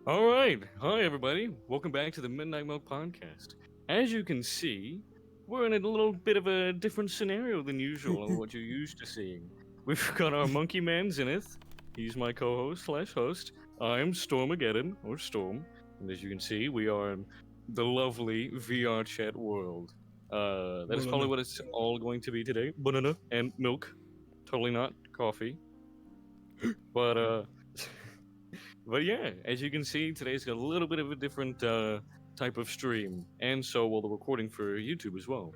All right. Hi, everybody. Welcome back to the Midnight Milk Podcast. As you can see, we're in a little bit of a different scenario than usual and what you're used to seeing. We've got our monkey man, Zenith. He's my co-host slash host. I'm Stormageddon, or Storm. And as you can see, we are in the lovely VRChat world. That is probably Banana. what it's all going to be today. Banana and milk. Totally not coffee. But, But yeah, as you can see, today's got a little bit of a different type of stream, and so will the recording for YouTube as well.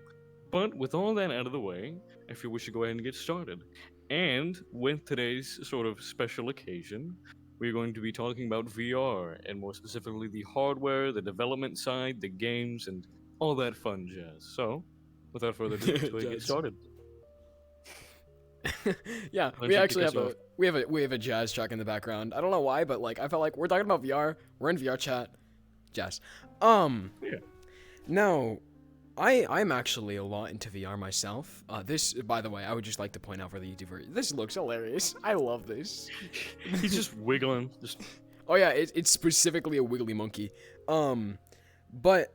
But with all that out of the way, I feel we should go ahead and get started. And with today's sort of special occasion, we're going to be talking about VR, and more specifically the hardware, the development side, the games, and all that fun jazz. So, without further ado, let's go ahead and get Jazz. started. Yeah, Why don't we you actually kick have us a jazz track in the background. I don't know why, but like I felt like we're talking about VR. We're in VR chat. Jazz. Yeah. Now, I'm actually a lot into VR myself. This, by the way, I would just like to point out for the YouTuber, this looks hilarious. I love this. He's just wiggling, just Oh yeah, it's specifically a wiggly monkey. But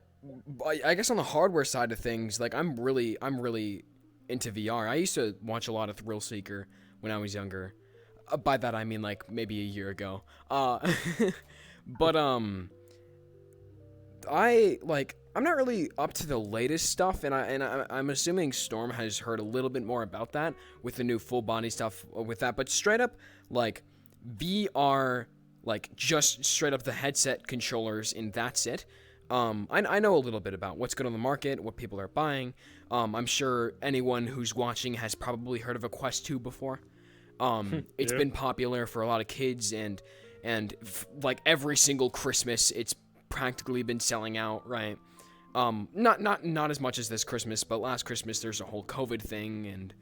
I guess on the hardware side of things, like I'm really into VR. I used to watch a lot of Thrill Seeker when I was younger. By that I mean like maybe a year ago. But I'm not really up to the latest stuff, and I'm assuming Storm has heard a little bit more about that with the new full body stuff with that. But straight up, like VR, like just straight up the headset controllers, and that's it. I know a little bit about what's good on the market, what people are buying. I'm sure anyone who's watching has probably heard of a Quest 2 before. It's Yeah. been popular for a lot of kids, and like every single Christmas, it's practically been selling out, right? Not as much as this Christmas, but last Christmas there's a whole COVID thing, and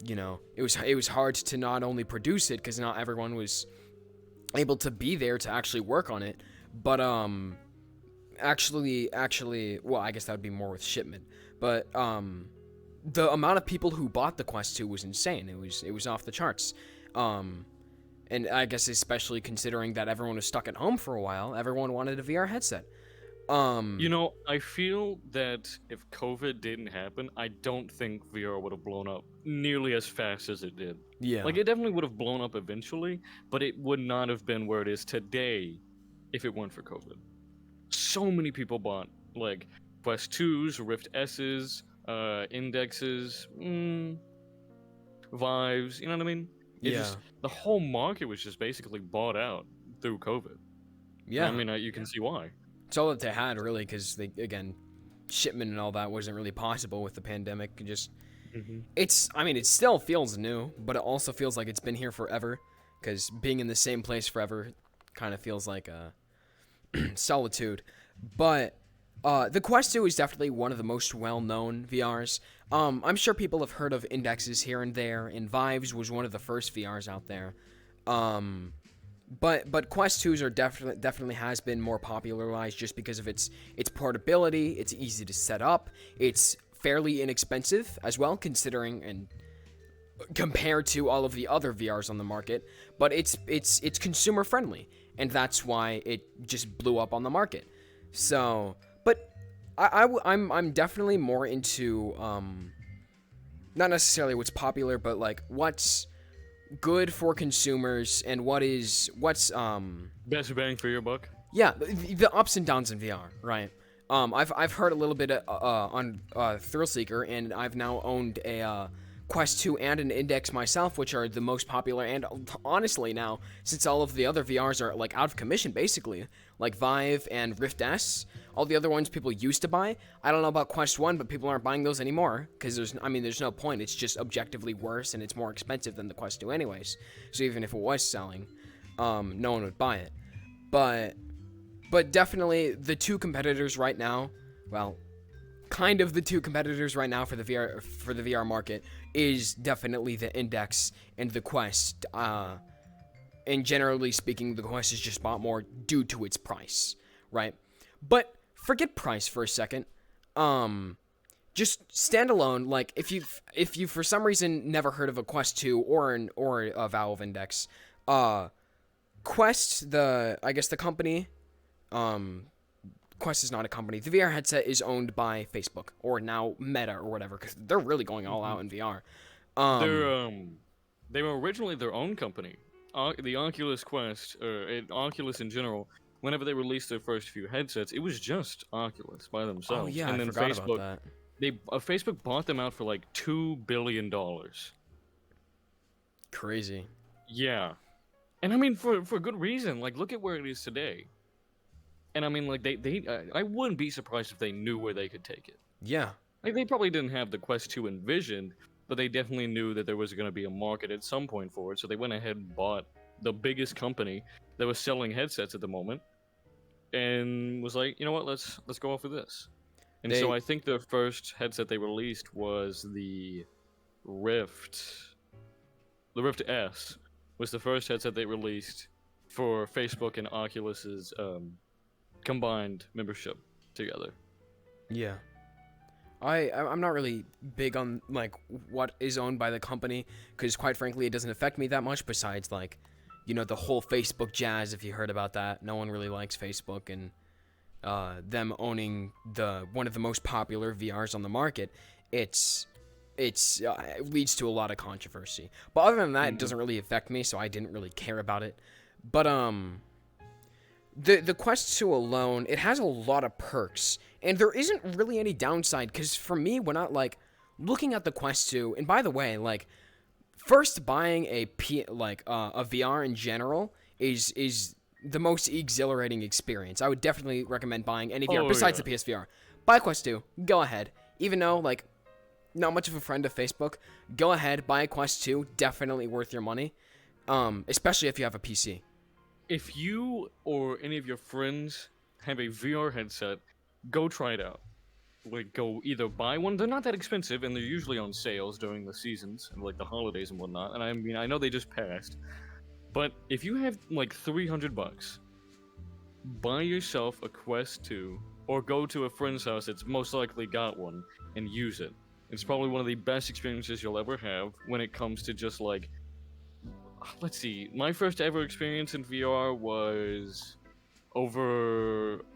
you know it was hard to not only produce it because not everyone was able to be there to actually work on it, but actually, well, I guess that would be more with shipment. But the amount of people who bought the Quest 2 was insane. It was off the charts. And I guess especially considering that everyone was stuck at home for a while, everyone wanted a VR headset. I feel that if COVID didn't happen, I don't think VR would have blown up nearly as fast as it did. Yeah. Like, it definitely would have blown up eventually, but it would not have been where it is today if it weren't for COVID. So many people bought, like, Quest 2s, Rift S's, Indexes, Vives, you know what I mean? The whole market was just basically bought out through COVID. Yeah. I mean, you can see why. It's all that they had, really, because they, again, shipment and all that wasn't really possible with the pandemic. It still feels new, but it also feels like it's been here forever, because being in the same place forever kind of feels like solitude. But the Quest 2 is definitely one of the most well-known VRs. I'm sure people have heard of Indexes here and there, and Vives was one of the first VRs out there. But Quest 2s are definitely has been more popularized just because of its portability. It's easy to set up. It's fairly inexpensive as well, considering and compared to all of the other VRs on the market. But it's consumer friendly, and that's why it just blew up on the market. So, but I'm definitely more into not necessarily what's popular, but like what's good for consumers and what's Best bang for your buck. yeah, the ups and downs in VR, right? I've heard a little bit on Thrill Seeker, and I've now owned a Quest 2 and an Index myself, which are the most popular. And honestly, now since all of the other VRs are like out of commission, basically, like Vive and Rift S, all the other ones people used to buy. I don't know about Quest 1, but people aren't buying those anymore because there's no point. It's just objectively worse, and it's more expensive than the Quest 2 anyways. So even if it was selling, no one would buy it. But definitely the two competitors right now, well, kind of the two competitors right now for the VR market is definitely the Index and the Quest. And generally speaking, the Quest is just bought more due to its price, right? But forget price for a second. Just standalone, like if you for some reason never heard of a Quest 2 or a Valve Index, Quest, I guess the company, Quest is not a company. The VR headset is owned by Facebook, or now Meta, or whatever, because they're really going all out in VR. They were originally their own company. The Oculus Quest, or Oculus in general, whenever they released their first few headsets, it was just Oculus by themselves. Oh yeah, and I then forgot Facebook, about that. Facebook bought them out for like $2 billion. Crazy. Yeah. And I mean, for good reason. Like, look at where it is today. And I mean, like, I wouldn't be surprised if they knew where they could take it. Yeah. Like, they probably didn't have the Quest 2 envisioned, but they definitely knew that there was going to be a market at some point for it, so they went ahead and bought the biggest company that was selling headsets at the moment, and was like, you know what, let's go off with this. And so I think the first headset they released was the Rift. The Rift S was the first headset they released for Facebook and Oculus's combined membership together. Yeah. I'm not really big on, like, what is owned by the company, because, quite frankly, it doesn't affect me that much, besides, like, you know, the whole Facebook jazz, if you heard about that. No one really likes Facebook, and them owning one of the most popular VRs on the market, it leads to a lot of controversy. But other than that, it doesn't really affect me, so I didn't really care about it. But, the Quest 2 alone, it has a lot of perks, and there isn't really any downside, because for me, when I, like, looking at the Quest 2, and by the way, like, first buying a VR in general is the most exhilarating experience. I would definitely recommend buying any VR besides the PSVR. Buy Quest 2, go ahead. Even though, like, not much of a friend of Facebook, go ahead, buy a Quest 2, definitely worth your money, especially if you have a PC. If you or any of your friends have a VR headset, go try it out. Like, go either buy one. They're not that expensive, and they're usually on sales during the seasons, and like the holidays and whatnot. And I mean, I know they just passed, but if you have like $300, buy yourself a Quest 2, or go to a friend's house that's most likely got one, and use it. It's probably one of the best experiences you'll ever have when it comes to just like, let's see, my first ever experience in VR was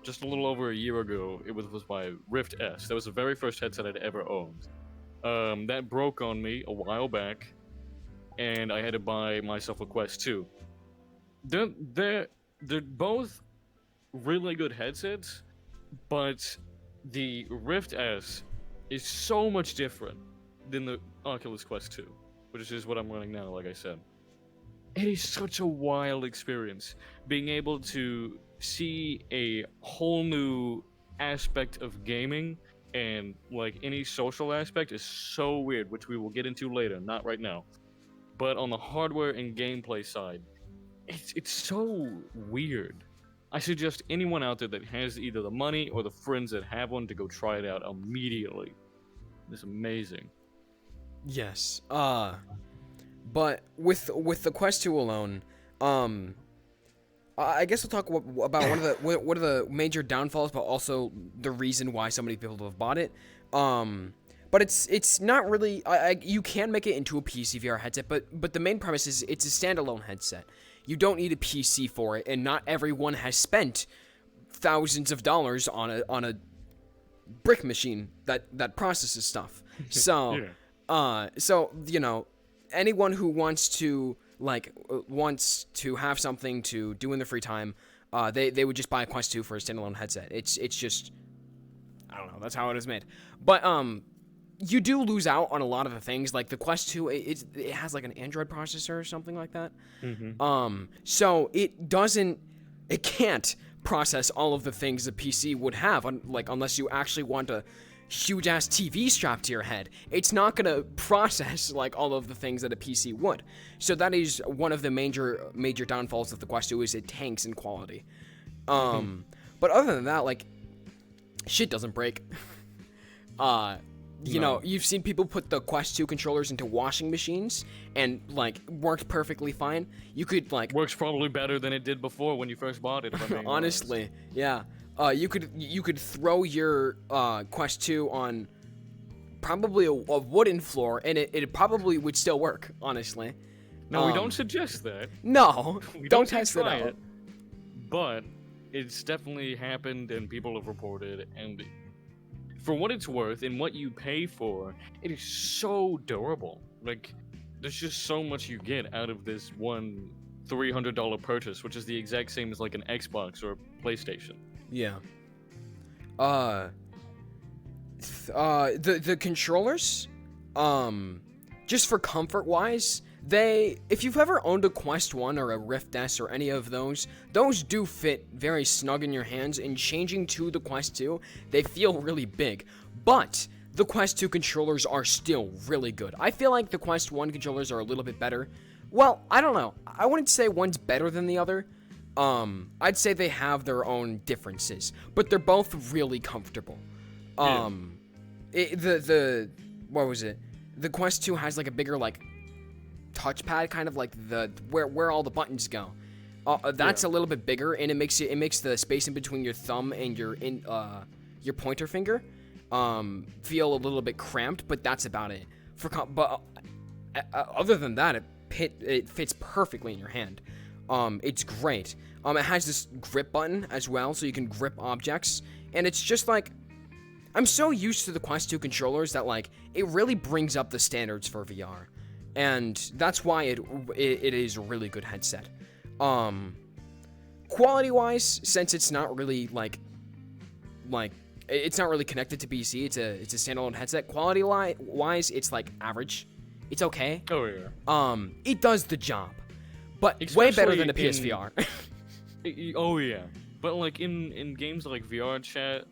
just a little over a year ago. It was my Rift S. That was the very first headset I'd ever owned. That broke on me a while back, and I had to buy myself a Quest 2. They're both really good headsets, but the Rift S is so much different than the Oculus Quest 2, which is what I'm running now, like I said. It is such a wild experience, being able to see a whole new aspect of gaming, and like any social aspect is so weird, which we will get into later, not right now. But on the hardware and gameplay side, it's so weird. I suggest anyone out there that has either the money or the friends that have one to go try it out immediately. It's amazing. Yes. But with the Quest 2 alone, I guess we'll talk about one of the major downfalls, but also the reason why so many people have bought it. But it's not really. You can make it into a PC VR headset, but the main premise is it's a standalone headset. You don't need a PC for it, and not everyone has spent thousands of dollars on a brick machine that processes stuff. So, Yeah. So you know, anyone who wants to have something to do in their free time, they would just buy a Quest 2 for a standalone headset. It's just, I don't know, that's how it is made. But you do lose out on a lot of the things. Like the Quest 2, it has like an Android processor or something like that. Mm-hmm. So it can't process all of the things a PC would have, unless you actually want a huge ass TV strapped to your head. It's not gonna process like all of the things that a PC would. So that is one of the major downfalls of the Quest 2, is it tanks in quality. But other than that, like, shit doesn't break. You know, you've seen people put the Quest 2 controllers into washing machines and like worked perfectly fine. You could like Works probably better than it did before when you first bought it, if I'm being honestly, yeah. You could throw your Quest 2 on probably a wooden floor, and it probably would still work, honestly. Now, we don't suggest that. No, We don't say test it try out. but it's definitely happened and people have reported, and for what it's worth and what you pay for, it is so durable. Like, there's just so much you get out of this one $300 purchase, which is the exact same as like an Xbox or a PlayStation. Yeah. The controllers, just for comfort wise, if you've ever owned a Quest 1 or a Rift S or any of those do fit very snug in your hands, and changing to the Quest 2, they feel really big. But the Quest 2 controllers are still really good. I feel like the Quest 1 controllers are a little bit better. Well, I don't know. I wouldn't say one's better than the other. I'd say they have their own differences, but they're both really comfortable. What was it? The Quest 2 has like a bigger like touchpad, kind of like the where all the buttons go. That's a little bit bigger, and it makes the space in between your thumb and your pointer finger feel a little bit cramped, but that's about it. Other than that, it fits perfectly in your hand. It's great. It has this grip button as well, so you can grip objects, and it's just like, I'm so used to the Quest 2 controllers that like it really brings up the standards for VR, and that's why it is a really good headset. Quality wise, since it's not really like it's not really connected to PC, it's a standalone headset. Quality wise, it's like average. It's okay. Oh yeah. It does the job, but Especially way better than a PSVR. Oh yeah. But like in games like VRChat,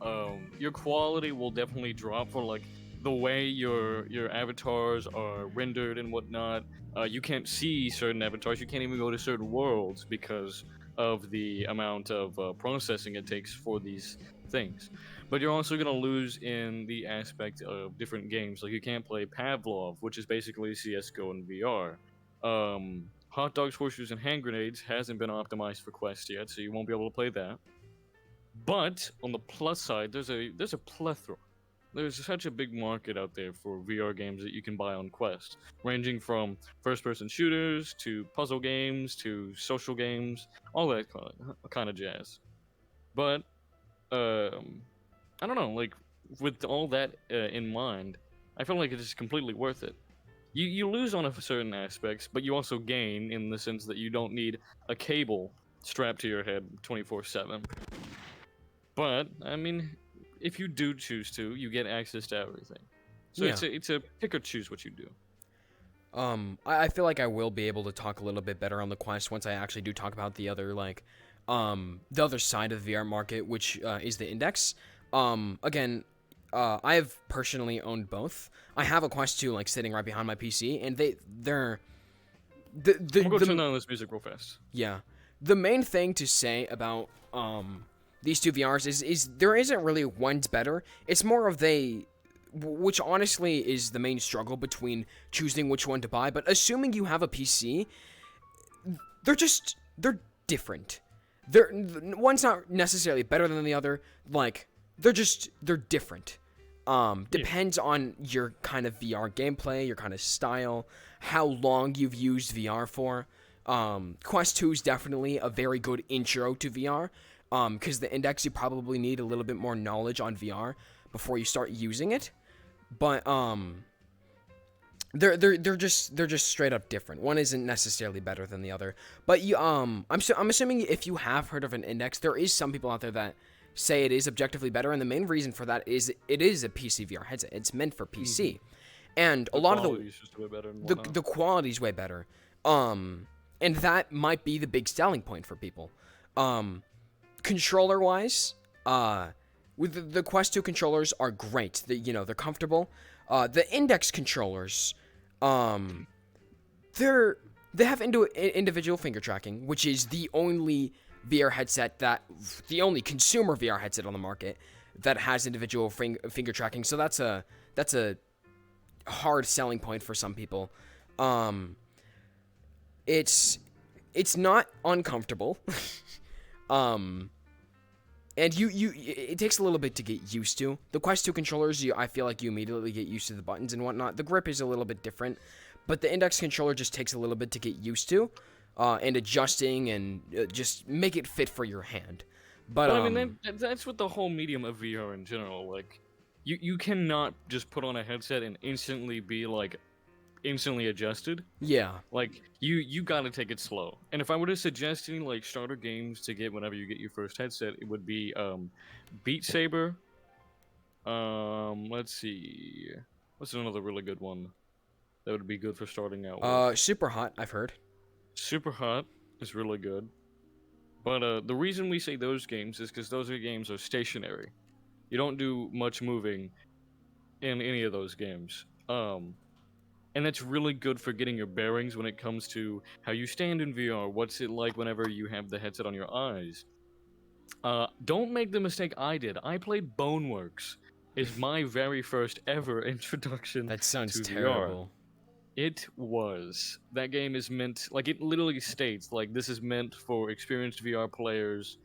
your quality will definitely drop for like the way your avatars are rendered and whatnot. You can't see certain avatars. You can't even go to certain worlds because of the amount of processing it takes for these things. But you're also gonna lose in the aspect of different games. Like you can't play Pavlov, which is basically CS:GO in VR. Hot dogs, horseshoes, and hand grenades hasn't been optimized for Quest yet, so you won't be able to play that. But on the plus side, there's a plethora. There's such a big market out there for VR games that you can buy on Quest, ranging from first-person shooters to puzzle games to social games, all that kind of jazz. But I don't know, like with all that in mind, I feel like it is completely worth it. You lose on certain aspects, but you also gain in the sense that you don't need a cable strapped to your head 24/7. But I mean, if you do choose to, you get access to everything. So Yeah. it's a pick or choose what you do. I feel like I will be able to talk a little bit better on the Quest once I actually do talk about the other the other side of the VR market, which is the Index. Again, I've personally owned both. I have a Quest 2 like sitting right behind my PC, and they're I'm gonna turn down this music real fast. yeah. The main thing to say about these two VRs is there isn't really one's better. It's more of which honestly is the main struggle between choosing which one to buy. But assuming you have a PC, they're different. One's not necessarily better than the other. Like they're different. Depends on your kind of VR gameplay, your kind of style, how long you've used VR for. Quest 2 is definitely a very good intro to VR. Because the Index, you probably need a little bit more knowledge on VR before you start using it. But they're just straight up different. One isn't necessarily better than the other. But I'm assuming if you have heard of an Index, there is some people out there that say it is objectively better, and the main reason for that is it is a PC VR headset. It's meant for PC, and a lot of the quality's way better. And that might be the big selling point for people. Controller wise, with the Quest 2 controllers are great. They're comfortable. The Index controllers, they have individual finger tracking, which is the only VR headset the only consumer VR headset on the market that has individual finger tracking. So that's a hard selling point for some people. It's not uncomfortable. And it takes a little bit to get used to. The Quest 2 controllers, I feel like you immediately get used to the buttons and whatnot. The grip is a little bit different, but the index controller just takes a little bit to get used to, and adjusting and just make it fit for your hand. But I mean, that's what the whole medium of VR in general. Like, you cannot just put on a headset and instantly be like instantly adjusted. yeah, Like, you gotta take it slow. And if I were to suggest any like starter games to get whenever you get your first headset, it would be Beat Saber. Let's see, what's another really good one that would be good for starting out with? Super Hot, I've heard. Super Hot is really good. But the reason we say those games is because those games are stationary. You don't do much moving in any of those games. And that's really good for getting your bearings when it comes to how you stand in VR. What's it like whenever you have the headset on your eyes? Don't make the mistake I did. I played Boneworks. It's my very first ever introduction That sounds to VR. terrible. It was. That game is meant, like, it literally states, like, this is meant for experienced VR players.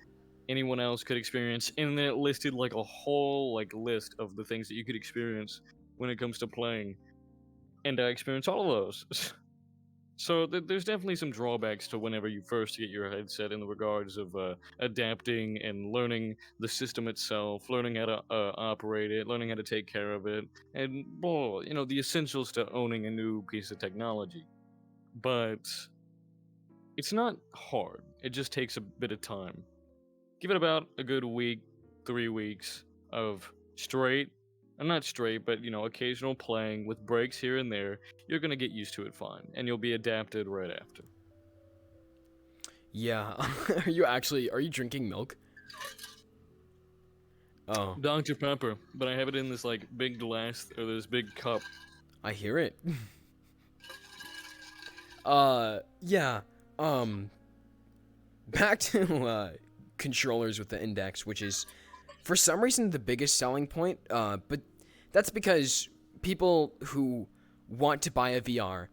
Anyone else could experience, and then it listed, like, a whole, like, list of the things that you could experience when it comes to playing. And I experienced all of those. So there's definitely some drawbacks to whenever you first get your headset in the regards of adapting and learning the system itself, learning how to operate it, learning how to take care of it, and well, you know, the essentials to owning a new piece of technology. But it's not hard. It just takes a bit of time. Give it about a good week, 3 weeks of straight, not straight, but you know, occasional playing with breaks here and there. You're gonna get used to it fine, and you'll be adapted right after. Yeah. Are you drinking milk? Oh, Dr. Pepper, but I have it in this like big glass or this big cup. I hear it. Yeah. Back to controllers with the index, which is for some reason the biggest selling point. But that's because people who want to buy a VR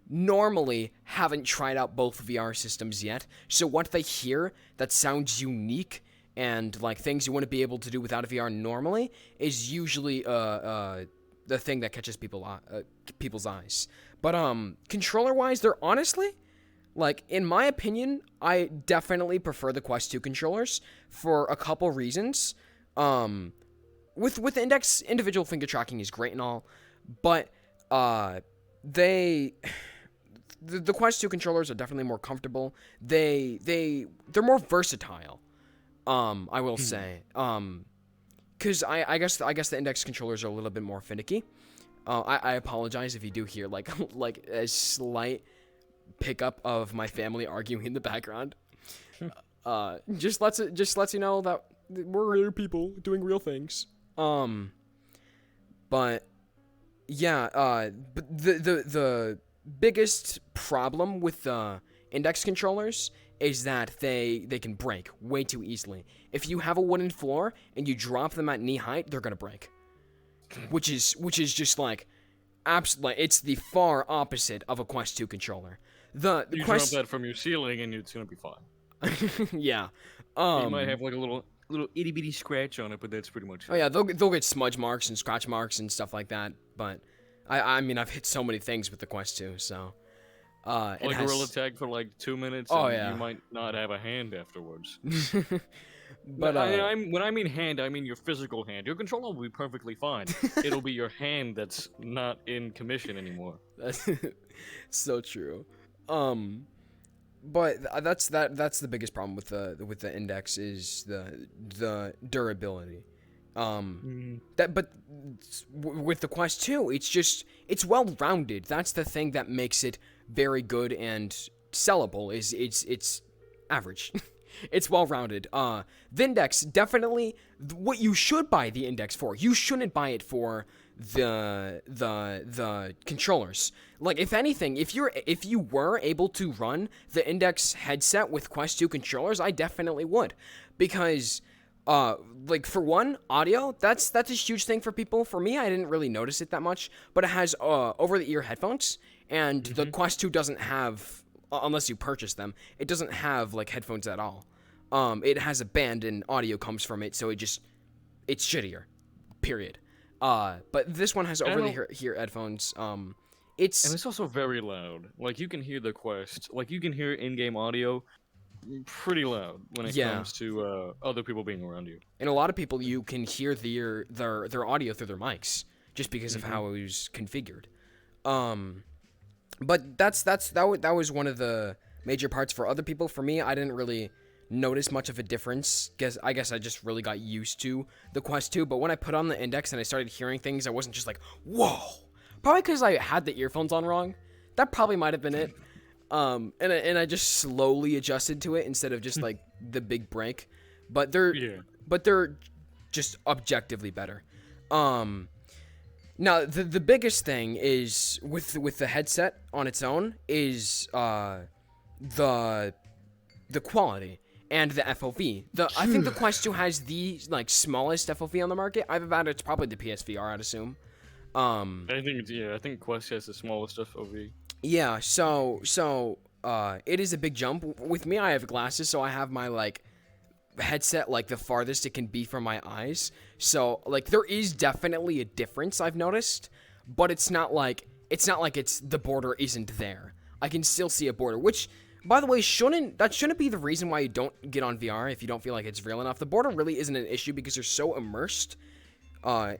normally haven't tried out both VR systems yet. So what they hear that sounds unique and like things you wouldn't be able to do without a VR normally is usually the thing that catches people's eyes. But controller wise, they're honestly, like, in my opinion, I definitely prefer the Quest 2 controllers for a couple reasons. With the index, individual finger tracking is great and all, but the Quest 2 controllers are definitely more comfortable. They're more versatile. I will say. Cause I guess the index controllers are a little bit more finicky. I apologize if you do hear like like a slight pickup of my family arguing in the background. Just lets you know that we're real people doing real things. But yeah, but the biggest problem with the index controllers is that they can break way too easily. If you have a wooden floor and you drop them at knee height, they're gonna break. Which is just like absolutely, it's the far opposite of a Quest 2 controller. The You Quest, drop that from your ceiling and it's gonna be fine. yeah. You might have like a little itty bitty scratch on it, but that's pretty much it. Oh yeah, they'll get smudge marks and scratch marks and stuff like that. But I mean, I've hit so many things with the Quest 2, so Like gorilla tag for like 2 minutes. Oh, and yeah. You might not have a hand afterwards. But when I mean hand, I mean your physical hand. Your controller will be perfectly fine. It'll be your hand that's not in commission anymore. that's so true. But that's the biggest problem with the index is the durability. But with the Quest 2, it's well rounded. That's the thing that makes it very good and sellable. Is it's average. It's well rounded. The index, definitely what you should buy the index for. You shouldn't buy it for the controllers. Like, if anything, if you were able to run the index headset with Quest 2 controllers, I definitely would, because like, for one, audio, that's a huge thing for people. For me, I didn't really notice it that much, but it has over-the-ear headphones, and the Quest 2 doesn't have, unless you purchase them, it doesn't have like headphones at all. It has a band and audio comes from it, so it's shittier. Period. But this one has over-the-ear headphones. It's it's also very loud. Like you can hear the Quest, like you can hear in-game audio pretty loud when it yeah, comes to other people being around you. and a lot of people you can hear their audio through their mics just because of Hmm. how it was configured. Um, but that was one of the major parts for other people. For me, I didn't really notice much of a difference. I guess I just really got used to the Quest 2. But when I put on the Index and I started hearing things, I wasn't just like, whoa. Probably because I had the earphones on wrong. That probably might have been it. And I just slowly adjusted to it instead of just like the big break. But Yeah. they're just objectively better. Um, Now the biggest thing is with the headset on its own is the quality and the FOV. I think the Quest 2 has the like smallest FOV on the market. I've about it's probably the PSVR, I'd assume. Um, I think Quest has the smallest FOV. yeah, it is a big jump. With me, I have glasses, so I have my like headset like the farthest it can be from my eyes. So like there is definitely a difference I've noticed, but it's not like it's the border isn't there. I can still see a border, which by the way shouldn't be the reason why you don't get on VR if you don't feel like it's real enough. The border really isn't an issue because you're so immersed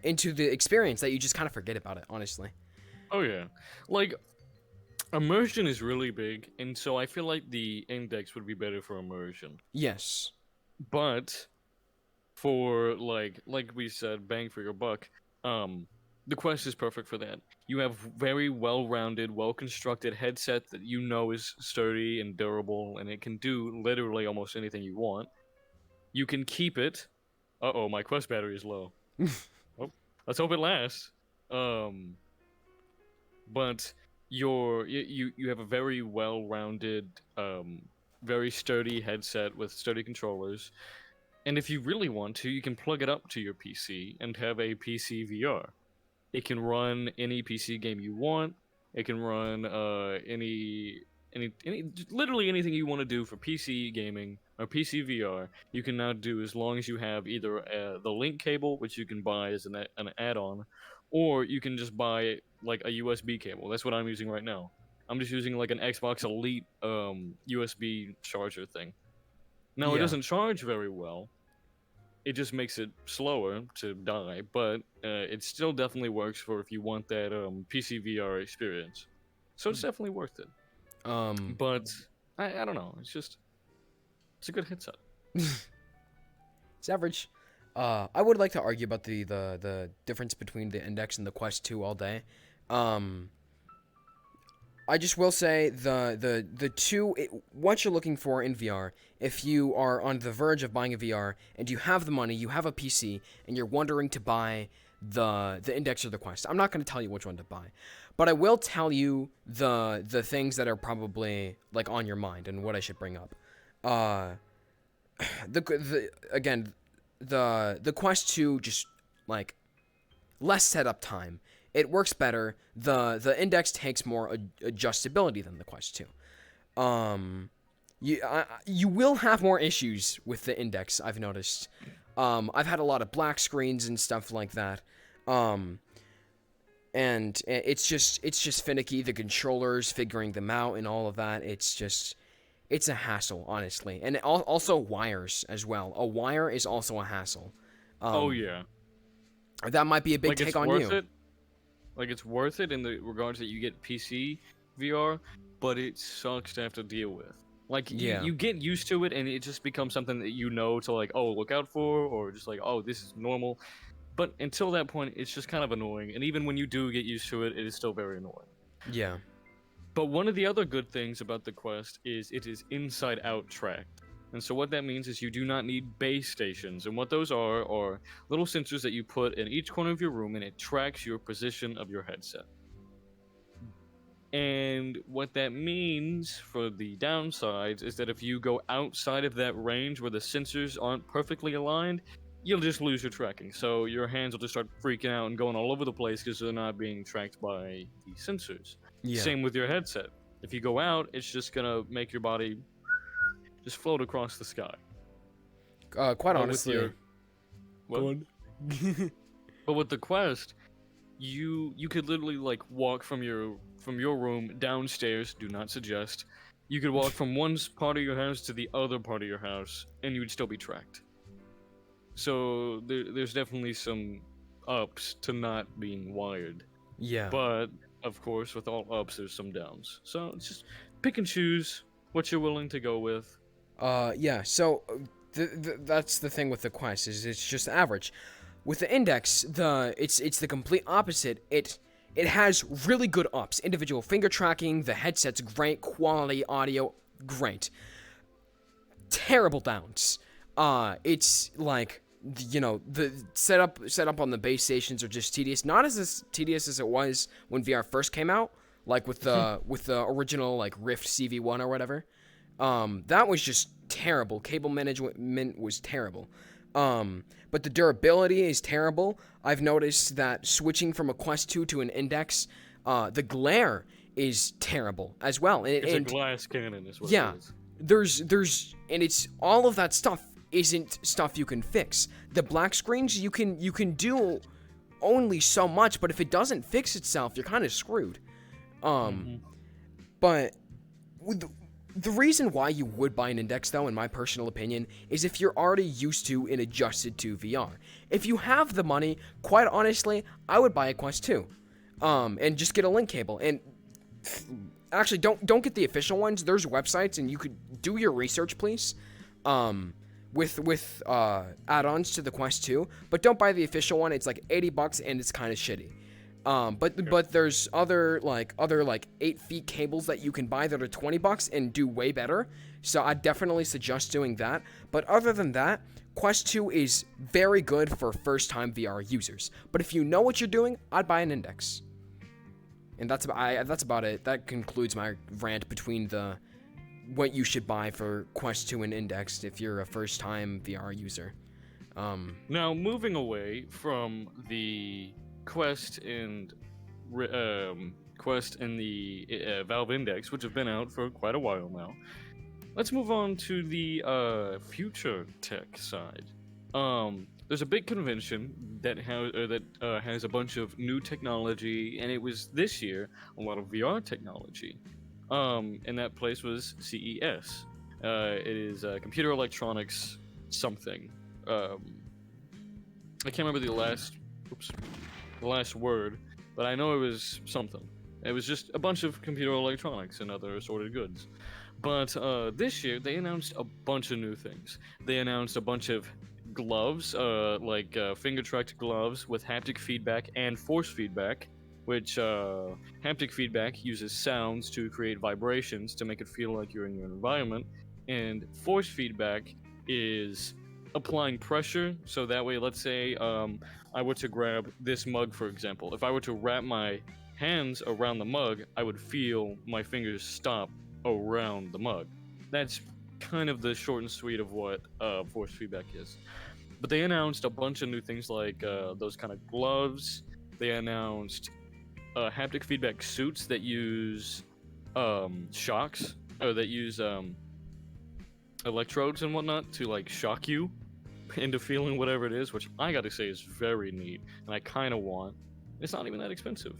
into the experience that you just kind of forget about it, honestly. Oh yeah, like immersion is really big, and so I feel like the Index would be better for immersion. Yes. But for like we said, bang for your buck, the Quest is perfect for that. You have very well-rounded, well-constructed headset that you know is sturdy and durable, and it can do literally almost anything you want. You can keep it. Uh-oh, my Quest battery is low. Oh, let's hope it lasts. Um, but you have a very well-rounded, very sturdy headset with sturdy controllers. And if you really want to, you can plug it up to your PC and have a PC VR. It can run any PC game you want. It can run any literally anything you want to do for PC gaming or PC VR. You can now do as long as you have either the link cable, which you can buy as an add-on, or you can just buy like a USB cable. That's what I'm using right now. I'm just using like an Xbox Elite USB charger thing. Now it Yeah. doesn't charge very well, it just makes it slower to die, but it still definitely works for if you want that PC VR experience. So it's definitely worth it. Um, But I don't know. It's a good headset. it's average. I would like to argue about the difference between the Index and the Quest 2 all day. Um, I just will say the two what you're looking for in VR. If you are on the verge of buying a VR and you have the money, you have a PC, and you're wondering to buy the Index or the Quest, I'm not going to tell you which one to buy, but I will tell you the things that are probably like on your mind and what I should bring up. Uh, the Quest 2 just like less setup time. It works better. The Index takes more adjustability than the Quest 2. You will have more issues with the Index, I've noticed. I've had a lot of black screens and stuff like that. And it's just finicky. The controllers, figuring them out, and all of that. It's a hassle, honestly. And also wires as well. A wire is also a hassle. Oh yeah, That might be a big like take it's on worth you. it. Like it's worth it in the regards that you get PC VR, but it sucks to have to deal with. Like Yeah. you get used to it, and it just becomes something that you know to like, oh, look out for, or just like, oh, this is normal. But until that point, it's just kind of annoying. And even when you do get used to it, it is still very annoying. Yeah. But one of the other good things about the Quest is it is inside out tracked. And so what that means is you do not need base stations. And what those are little sensors that you put in each corner of your room, and it tracks your position of your headset. And what that means for the downsides is that if you go outside of that range where the sensors aren't perfectly aligned, you'll just lose your tracking. So your hands will just start freaking out and going all over the place because they're not being tracked by the sensors. Yeah. Same with your headset. If you go out, it's just gonna make your body just float across the sky. Quite But with honestly. your what? Go on. But with the Quest, you could literally like walk from your room downstairs. Do not suggest. You could walk from one part of your house to the other part of your house, and you would still be tracked. So there's definitely some ups to not being wired. Yeah. But of course, with all ups, there's some downs. So it's just pick and choose what you're willing to go with. Yeah. So that's the thing with the Quest is it's just average. With the Index, it's the complete opposite. It has really good ups, individual finger tracking. The headset's great, quality audio, great. Terrible downs. It's like the setup on the base stations are just tedious. Not as tedious as it was when VR first came out, like with the original like Rift CV1 or whatever. That was just terrible. Cable management was terrible. But the durability is terrible. I've noticed that switching from a Quest 2 to an Index, the glare is terrible as well. It's a glass cannon, is what yeah, it is. and it's all of that stuff isn't stuff you can fix. The black screens you can do only so much, but if it doesn't fix itself, you're kind of screwed. But with the reason why you would buy an Index, though, in my personal opinion, is if you're already used to and adjusted to VR. If you have the money, quite honestly, I would buy a Quest 2, and just get a link cable. And actually, don't get the official ones. There's websites, and you could do your research, please. With add-ons to the Quest 2, but don't buy the official one. It's like $80 and it's kind of shitty. But there's other 8 feet cables that you can buy that are $20 and do way better. So I definitely suggest doing that. But other than that, Quest 2 is very good for first-time VR users. But if you know what you're doing, I'd buy an Index. And that's about it. That concludes my rant between what you should buy for Quest 2 and Index if you're a first-time VR user. Now, moving away from the Quest and the Valve Index, which have been out for quite a while now, let's move on to the future tech side. There's a big convention that has a bunch of new technology, and it was this year a lot of VR technology. And that place was CES. It is computer electronics something. I can't remember the last word, but I know it was something. It was just a bunch of computer electronics and other assorted goods. But this year, they announced a bunch of new things. They announced a bunch of gloves, finger-tracked gloves with haptic feedback and force feedback, which haptic feedback uses sounds to create vibrations to make it feel like you're in your environment, and force feedback is applying pressure, so that way, let's say I were to grab this mug, for example. If I were to wrap my hands around the mug, I would feel my fingers stop around the mug. That's kind of the short and sweet of what force feedback is. But they announced a bunch of new things like those kind of gloves. They announced haptic feedback suits that use shocks, or that use electrodes and whatnot to like shock you into feeling whatever it is, which I gotta say is very neat, and I kind of want. It's not even that expensive.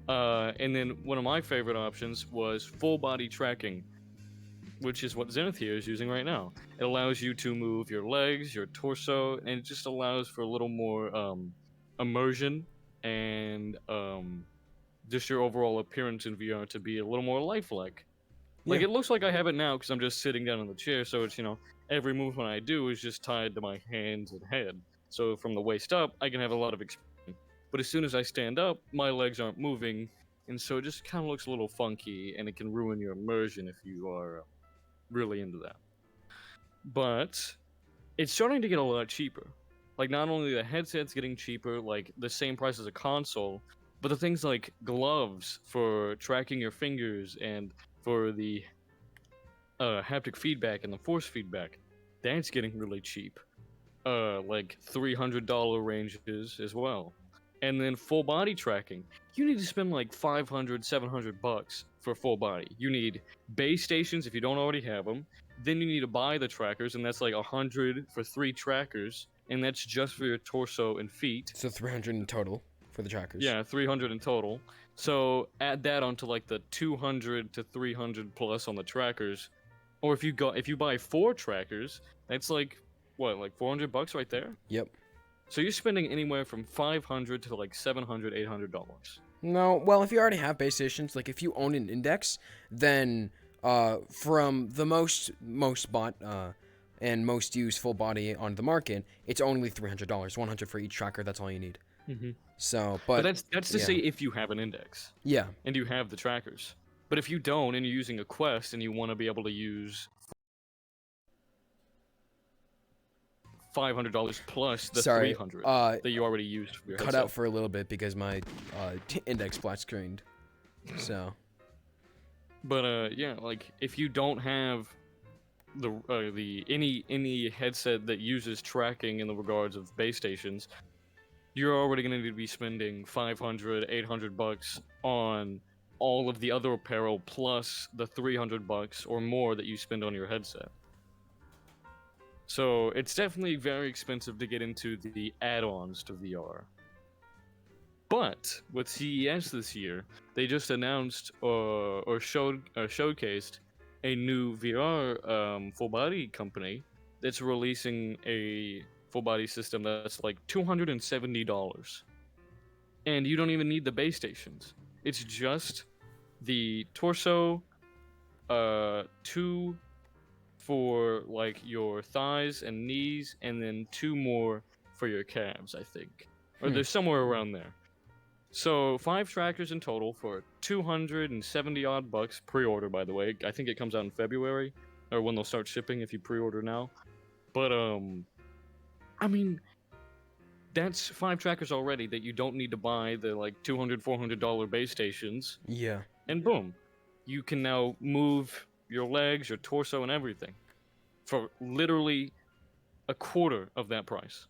And then one of my favorite options was full body tracking, which is what Zenith here is using right now. It allows you to move your legs, your torso, and it just allows for a little more immersion and just your overall appearance in VR to be a little more lifelike. Like, it looks like I have it now because I'm just sitting down in the chair, so it's, every movement I do is just tied to my hands and head. So from the waist up, I can have a lot of experience. But as soon as I stand up, my legs aren't moving, and so it just kind of looks a little funky, and it can ruin your immersion if you are really into that. But it's starting to get a lot cheaper. Like, not only the headset's getting cheaper, like the same price as a console, but the things like gloves for tracking your fingers and for the haptic feedback and the force feedback, that's getting really cheap. Like $300 ranges as well. And then full body tracking, you need to spend like $500, $700 for full body. You need base stations if you don't already have them. Then you need to buy the trackers, and that's like $100 for 3 trackers, and that's just for your torso and feet. So $300 in total for the trackers. Yeah, 300 in total. So add that onto like the 200 to 300 plus on the trackers, or if you buy 4 trackers, that's like what, like $400 right there. Yep. So you're spending anywhere from $500 to like $700, $800. No, well, if you already have base stations, like if you own an index, then from the most bought and most used full body on the market, it's only $300, 100 for each tracker. That's all you need. Mm-hmm. So, But but that's to yeah. say if you have an index Yeah, and you have the trackers. But if you don't and you're using a Quest and you want to be able to use $500 plus the sorry. 300 that you already used for your Cut headset. out for a little bit because my index flat screened. So. But yeah, like if you don't have the any headset that uses tracking in the regards of base stations, you're already going to be spending $500, $800 on all of the other apparel plus the $300 or more that you spend on your headset. So it's definitely very expensive to get into the add-ons to VR. But with CES this year, they just announced or showcased a new VR full body company that's releasing a full body system that's like $270, and you don't even need the base stations. It's just the torso, 2 for like your thighs and knees, and then 2 more for your calves, I think, or there's somewhere around there. So 5 trackers in total for 270 odd bucks pre-order, by the way. I think it comes out in February, or when they'll start shipping if you pre-order now. But I mean, that's 5 trackers already that you don't need to buy the like $200, $400 base stations. Yeah. And boom, you can now move your legs, your torso, and everything for literally a quarter of that price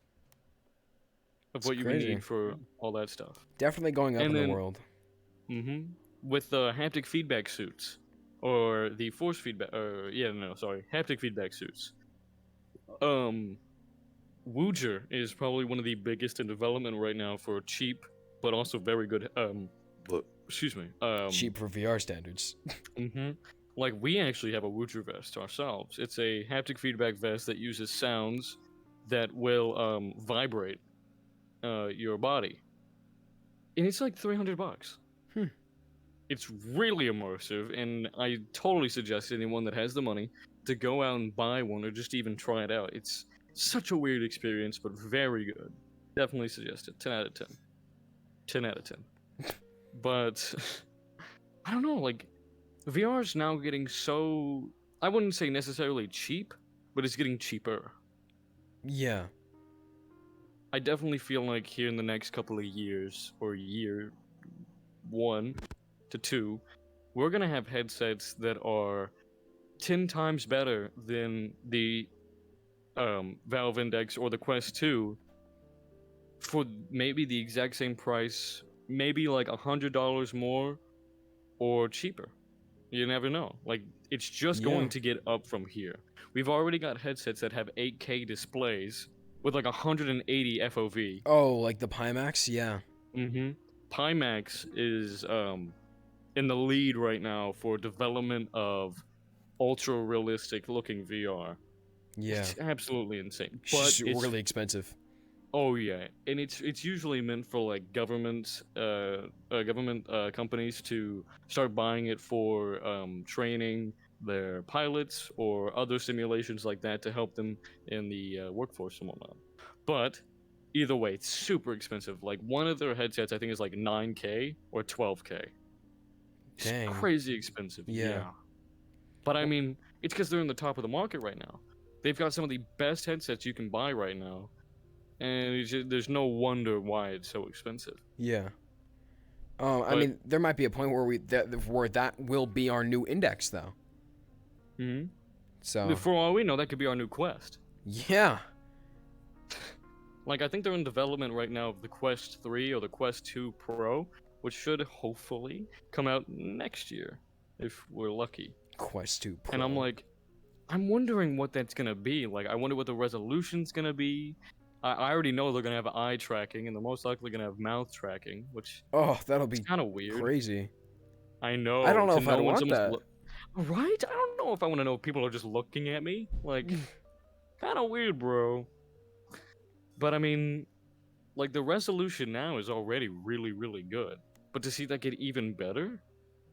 of what you would crazy. need for all that stuff. Definitely going up And in then- the world. With the haptic feedback suits, or the force feedback, haptic feedback suits. Wooger is probably one of the biggest in development right now for cheap, but also very good. Cheap for VR standards. Like we actually have a Wooger vest ourselves. It's a haptic feedback vest that uses sounds that will vibrate your body, and it's like $300. It's really immersive, and I totally suggest anyone that has the money to go out and buy one or just even try it out. It's such a weird experience, but very good. Definitely suggest it. 10 out of 10. 10 out of 10. But I don't know, like VR is now getting so, I wouldn't say necessarily cheap, but it's getting cheaper. Yeah. I definitely feel like here in the next couple of years, or year 1 to 2, we're gonna have headsets that are 10 times better than the Valve Index or the Quest 2 for maybe the exact same price, maybe like $100 more or cheaper. You never know. Like, it's just going to get up from here. We've already got headsets that have 8K displays with like 180 FOV. Oh, like the Pimax? Yeah. Pimax is in the lead right now for development of ultra realistic looking VR. Yeah. It's absolutely insane. It's But just it's really expensive. Oh yeah, and it's usually meant for like government companies to start buying it for training their pilots or other simulations like that to help them in the workforce and whatnot. But either way, it's super expensive. Like one of their headsets, I think, is like 9K or 12K. It's Dang. crazy expensive. Yeah. But I mean, it's because they're in the top of the market right now. They've got some of the best headsets you can buy right now. And there's no wonder why it's so expensive. Yeah. I mean, there might be a point where that will be our new index, though. So. For all we know, that could be our new Quest. Yeah. Like, I think they're in development right now of the Quest 3 or the Quest 2 Pro, which should hopefully come out next year, if we're lucky. Quest 2 Pro. And I'm like, I'm wondering what that's gonna be. Like, I wonder what the resolution's gonna be. I already know they're gonna have eye tracking, and they're most likely gonna have mouth tracking, which Oh, that'll is be kind of weird. crazy. I I don't know know to if I'd know when want someone's that. right. I don't know if I want to know if people are just looking at me. Like, kind of weird, bro. But I mean, like the resolution now is already really, really good. But to see that get even better,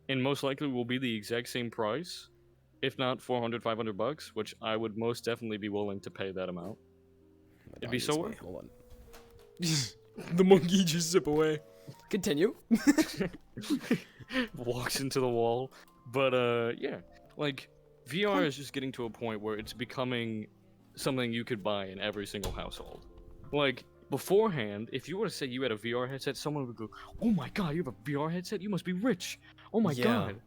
and most likely will be the exact same price, if not 400, $500, which I would most definitely be willing to pay that amount. My It'd dog be so needs me. worth Hold on. The monkey just zip away. Continue. it. Walks into the wall. But yeah, like VR is just getting to a point where it's becoming something you could buy in every single household. Like beforehand, if you were to say you had a VR headset, someone would go, "Oh my god, you have a VR headset? You must be rich. Oh my Yeah. god."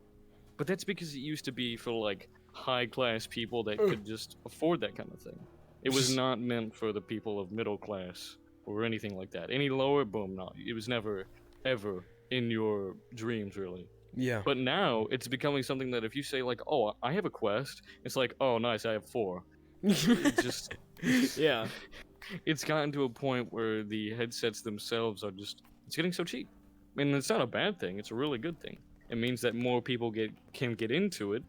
But that's because it used to be for like high class people that could just afford that kind of thing. It was not meant for the people of middle class or anything like that. Any lower, boom, no. It was never ever in your dreams really. Yeah. But now it's becoming something that if you say like, "Oh, I have a Quest," it's like, "Oh, nice, I have 4." It just Yeah. it's gotten to a point where the headsets themselves are just it's getting so cheap. I mean, it's not a bad thing, it's a really good thing. It means that more people can get into it,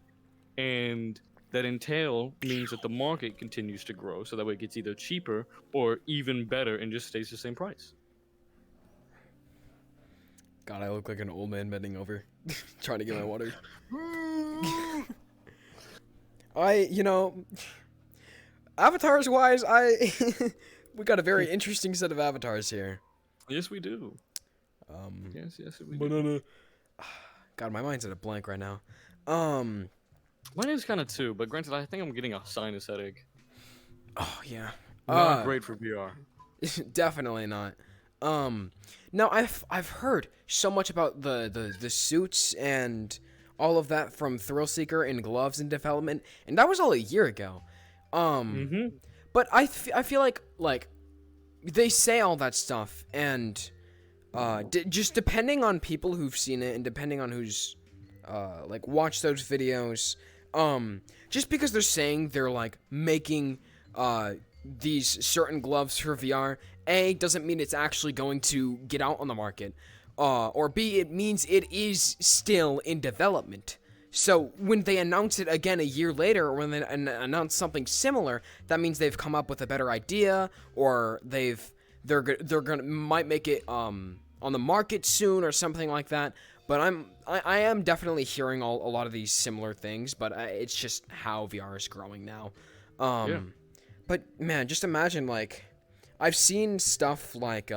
and that entail means that the market continues to grow, so that way it gets either cheaper or even better and just stays the same price. God, I look like an old man bending over, trying to get my water. Avatars wise, we got a very interesting set of avatars here. Yes, we do. Yes, we do. Banana. God, my mind's at a blank right now. Mine is kind of too, but granted, I think I'm getting a sinus headache. Oh yeah. Not great for VR. Definitely not. Now I've heard so much about the suits and all of that from Thrillseeker and Gloves in development, and that was all a year ago. But I feel like they say all that stuff, and just depending on people who've seen it and depending on who's like watched those videos, just because they're saying they're like making these certain gloves for VR, A, doesn't mean it's actually going to get out on the market, or B, it means it is still in development. So when they announce it again a year later, or when they announce something similar, that means they've come up with a better idea, or they're gonna might make it on the market soon or something like that. But I am definitely hearing a lot of these similar things, but it's just how VR is growing now. Yeah. But man, just imagine, like, I've seen stuff like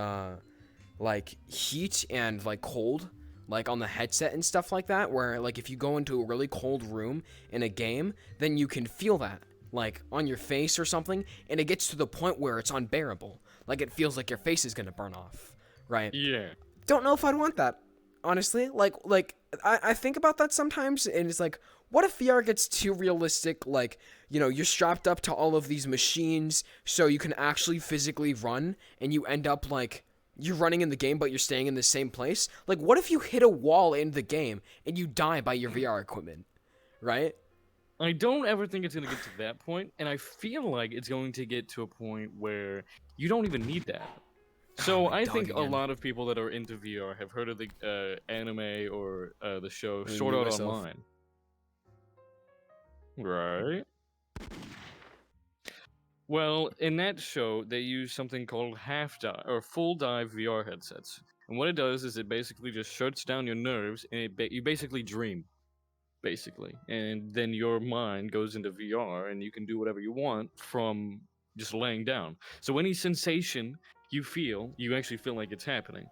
heat and like cold, like on the headset and stuff like that, where like if you go into a really cold room in a game, then you can feel that like on your face or something, and it gets to the point where it's unbearable. Like it feels like your face is gonna burn off, right? Yeah. Don't know if I'd want that, honestly. Like I think about that sometimes, and it's like, what if VR gets too realistic? Like, you know, you're strapped up to all of these machines so you can actually physically run, and you end up like you're running in the game, but you're staying in the same place. Like, what if you hit a wall in the game and you die by your VR equipment, right? I don't ever think it's going to get to that point, and I feel like it's going to get to a point where you don't even need that. So my I dog think a again. lot of people that are into VR have heard of the anime or the show I Sword knew Art myself. Online. Right? Well, in that show, they use something called half dive or full dive VR headsets. And what it does is it basically just shuts down your nerves and you basically dream. Basically. And then your mind goes into VR and you can do whatever you want from just laying down. So any sensation you feel, you actually feel like it's happening.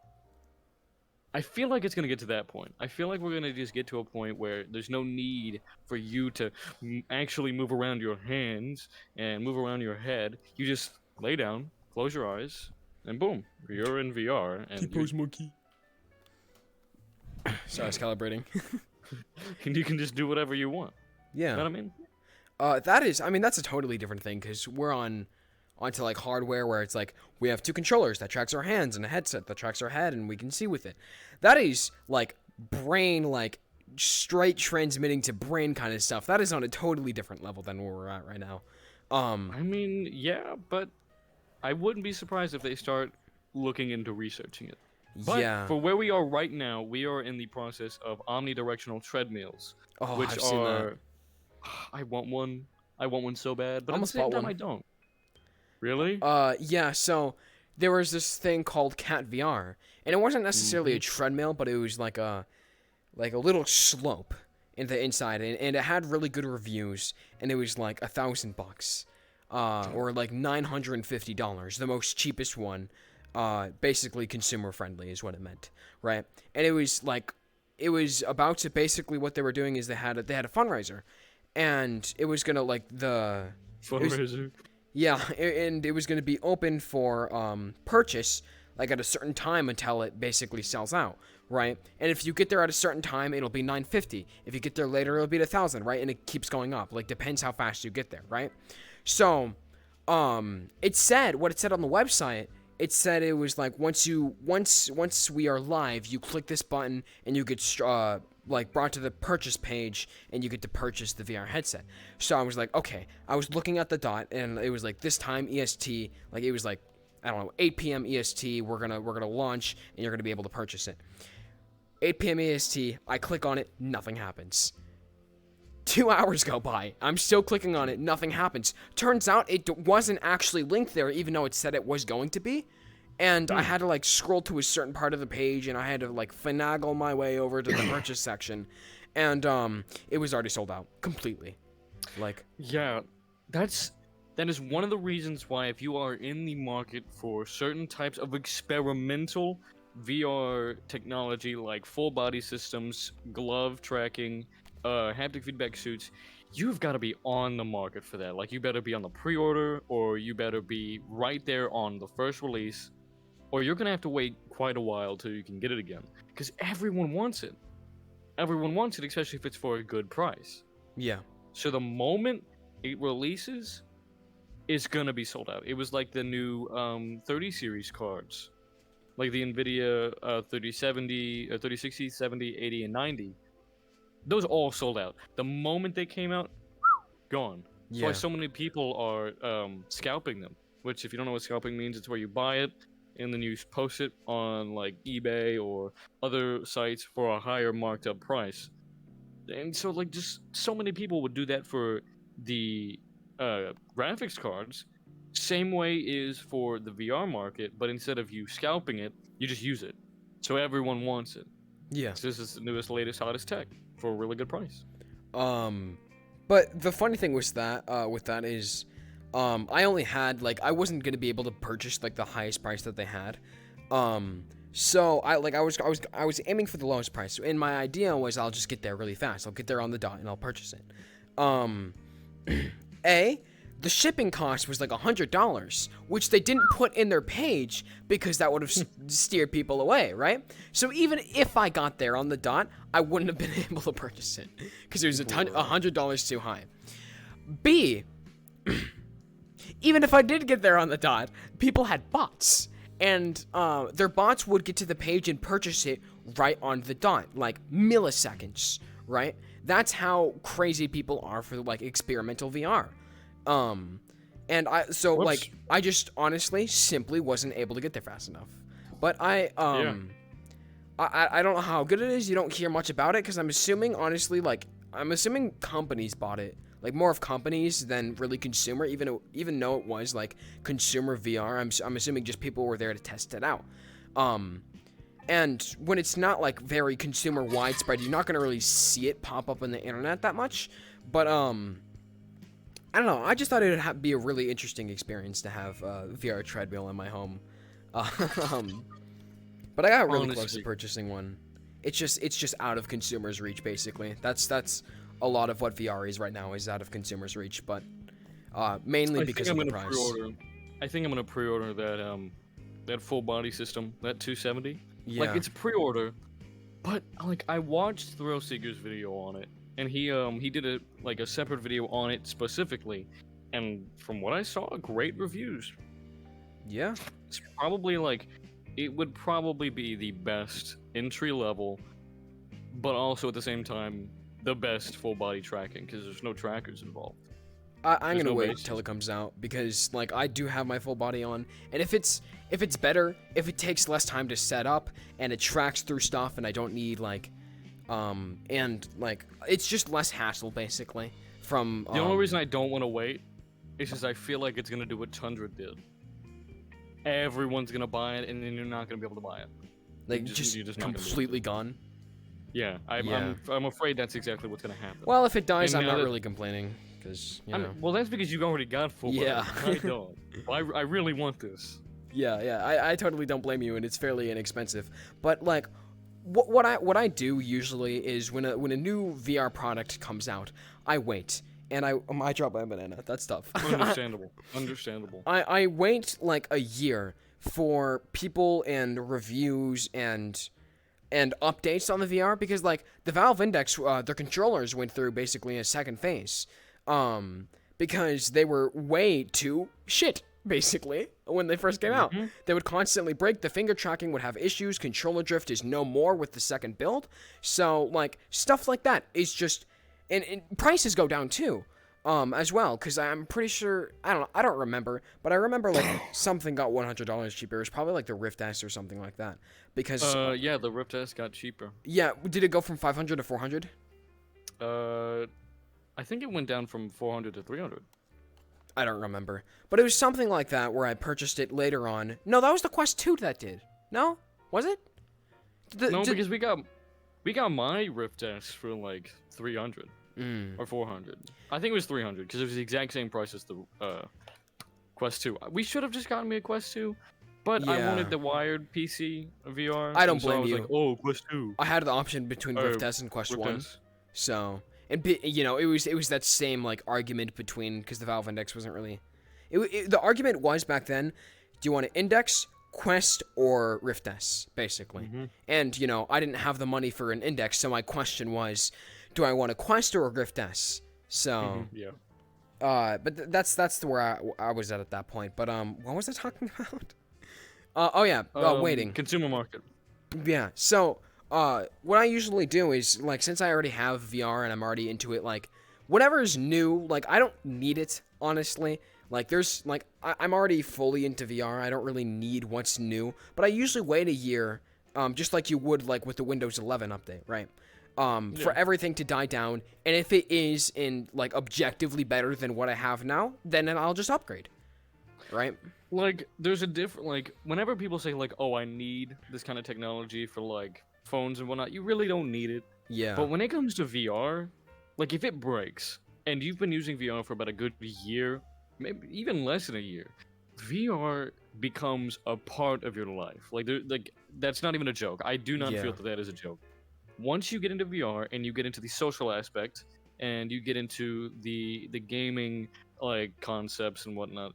I feel like it's going to get to that point. I feel like we're going to just get to a point where there's no need for you to actually move around your hands and move around your head. You just lay down, close your eyes, and boom, you're in VR. And, monkey. Sorry, I was calibrating. and you can just do whatever you want. Yeah. You know what I mean? That's a totally different thing, because we're onto like hardware where it's like we have two controllers that tracks our hands and a headset that tracks our head and we can see with it. That is like brain, like straight transmitting to brain kind of stuff. That is on a totally different level than where we're at right now. I mean, yeah, but I wouldn't be surprised if they start looking into researching it. But Yeah. for where we are right now, we are in the process of omnidirectional treadmills, Oh, which I've seen that. are. I want one. I want one so bad, but at the Almost same bought time, one. I don't. Really? Yeah, so there was this thing called Cat VR, and it wasn't necessarily Mm-hmm. a treadmill, but it was like a little slope in the inside, and it had really good reviews, and it was like $1,000, or like $950, the most cheapest one, basically consumer friendly is what it meant, right? And it was about to basically what they were doing is they had a fundraiser, and it was gonna like it was Fundraiser. yeah, and it was going to be open for purchase, like at a certain time until it basically sells out, right? And if you get there at a certain time, it'll be $950. If you get there later, it'll be $1,000, right? And it keeps going up. Like depends how fast you get there, right? So, it said what it said on the website. It said it was like once we are live, you click this button and you get like brought to the purchase page and you get to purchase the VR headset. So I was like, okay. I was looking at the dot and it was like this time EST, like it was like I don't know 8 p.m. EST. We're gonna launch and you're gonna be able to purchase it. 8 p.m. EST. I click on it, nothing happens. 2 hours go by. I'm still clicking on it. Nothing happens. Turns out it wasn't actually linked there, even though it said it was going to be. And I had to like scroll to a certain part of the page, and I had to like finagle my way over to the purchase section, and it was already sold out completely. Like, Yeah, that is one of the reasons why if you are in the market for certain types of experimental VR technology like full body systems, glove tracking, haptic feedback suits, you've got to be on the market for that. Like you better be on the pre-order or you better be right there on the first release or you're going to have to wait quite a while till you can get it again because everyone wants it. Everyone wants it, especially if it's for a good price. yeah, So the moment it releases, it's gonna be sold out. It was like the new 30 series cards, like the Nvidia 3070, 3060, 70, 80, and 90. Those all sold out. The moment they came out, gone. That's why yeah, so many people are scalping them. Which, if you don't know what scalping means, it's where you buy it and then you post it on like eBay or other sites for a higher marked up price. And so like just so many people would do that for the graphics cards. Same way is for the VR market, but instead of you scalping it, you just use it. So everyone wants it. yeah. So this is the newest, latest, hottest tech for a really good price. Um, but the funny thing was that with that is, I only had like I wasn't gonna be able to purchase like the highest price that they had. So I was aiming for the lowest price, and my idea was I'll just get there really fast. I'll get there on the dot and I'll purchase it. The shipping cost was like $100, which they didn't put in their page because that would have steered people away, right? So even if I got there on the dot, I wouldn't have been able to purchase it because it was $100 too high. B, even if I did get there on the dot, people had bots. And their bots would get to the page and purchase it right on the dot, like milliseconds, right? That's how crazy people are for like experimental VR. And I just honestly simply wasn't able to get there fast enough. But I don't know how good it is. You don't hear much about it because I'm assuming companies bought it. Like more of companies than really consumer, even though it was like consumer VR. I'm assuming just people were there to test it out. And when it's not like very consumer widespread, you're not gonna really see it pop up on the internet that much. But I don't know. I just thought it would be a really interesting experience to have a VR treadmill in my home. But I got really close to purchasing one. It's just out of consumers' reach, basically. That's a lot of what VR is right now is out of consumers' reach, but mainly because of the price. I think I'm gonna pre-order that full body system, that 270. Yeah. Like it's pre-order, but like I watched Thrillseeker's video on it, and he did a separate video on it specifically, and from what I saw, great reviews. Yeah. It's probably like it would probably be the best entry level, but also at the same time the best full body tracking because there's no trackers involved. I'm There's gonna no wait basis. till it comes out because like I do have my full body on, and if it's better, if it takes less time to set up and it tracks through stuff, and I don't need like, and like it's just less hassle basically from. The only reason I don't want to wait is because I feel like it's gonna do what Tundra did. Everyone's gonna buy it, and then you're not gonna be able to buy it. like you're just not gonna be able to. completely gone. Yeah, I'm afraid that's exactly what's gonna happen. Well, if it dies, And I'm now not that- really complaining because you know. well, that's because you already got full. Yeah. I don't. I really want this. Yeah, I totally don't blame you, and it's fairly inexpensive. But like, what I do usually is when a new VR product comes out, I wait and I drop my banana. That's tough. Understandable. Understandable. I wait like a year for people and reviews and updates on the VR because like the Valve Index, their controllers went through basically a second phase, because they were way too shit basically when they first came out. They would constantly break. The finger tracking would have issues. Controller drift is no more with the second build. So like stuff like that is just, and prices go down too. As well, because I'm pretty sure I don't remember, but I remember like something got $100 cheaper. It was probably like the Rift S or something like that. Because Yeah, the Rift S got cheaper. yeah, did it go from 500 to 400? I think it went down from 400 to 300. I don't remember, but it was something like that where I purchased it later on. No, that was the Quest 2 that did. No, was it? No, because we got my Rift S for like 300 or 400. I think it was 300 because it was the exact same price as the Quest 2. We should have just gotten me a Quest 2, but I Yeah. wanted the wired PC VR. I don't and so blame I was you. like, oh, Quest 2. I had the option between Rift S and Quest Rift 1. S. So, and you know, it was that same like argument between, because the Valve Index wasn't really, the argument was back then, do you want an Index, Quest, or Rift S, basically. And you know, I didn't have the money for an Index, so my question was, do I want a Quest or a Rift S? So, Yeah. but that's where I was at that point. But what was I talking about? Oh yeah, waiting. Consumer market. Yeah. So, what I usually do is, like, since I already have VR and I'm already into it, like, whatever's new, like, I don't need it, honestly. Like, there's, like, I'm already fully into VR. I don't really need what's new. But I usually wait a year, just like you would, like, with the Windows 11 update, right? For everything to die down. And if it is like, objectively better than what I have now, then I'll just upgrade. Right? Like, there's a different, like, whenever people say, like, oh, I need this kind of technology for, like, phones and whatnot, you really don't need it. Yeah. But when it comes to VR, like, if it breaks, and you've been using VR for about a good year, maybe even less than a year, VR becomes a part of your life. Like, that's not even a joke. I do not feel that is a joke. Once you get into VR and you get into the social aspect, and you get into the gaming, like, concepts and whatnot,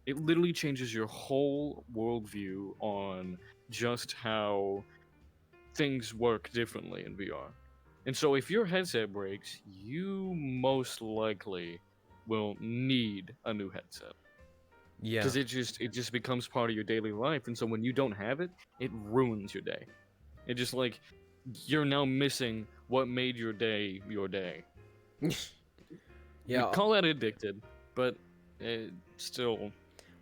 it literally changes your whole worldview on just how things work differently in VR. And so if your headset breaks, you most likely will need a new headset. Yeah. Because it just becomes part of your daily life. And so when you don't have it, it ruins your day. It just, like, you're now missing what made your day your day. Yeah. We call that addicted, but still,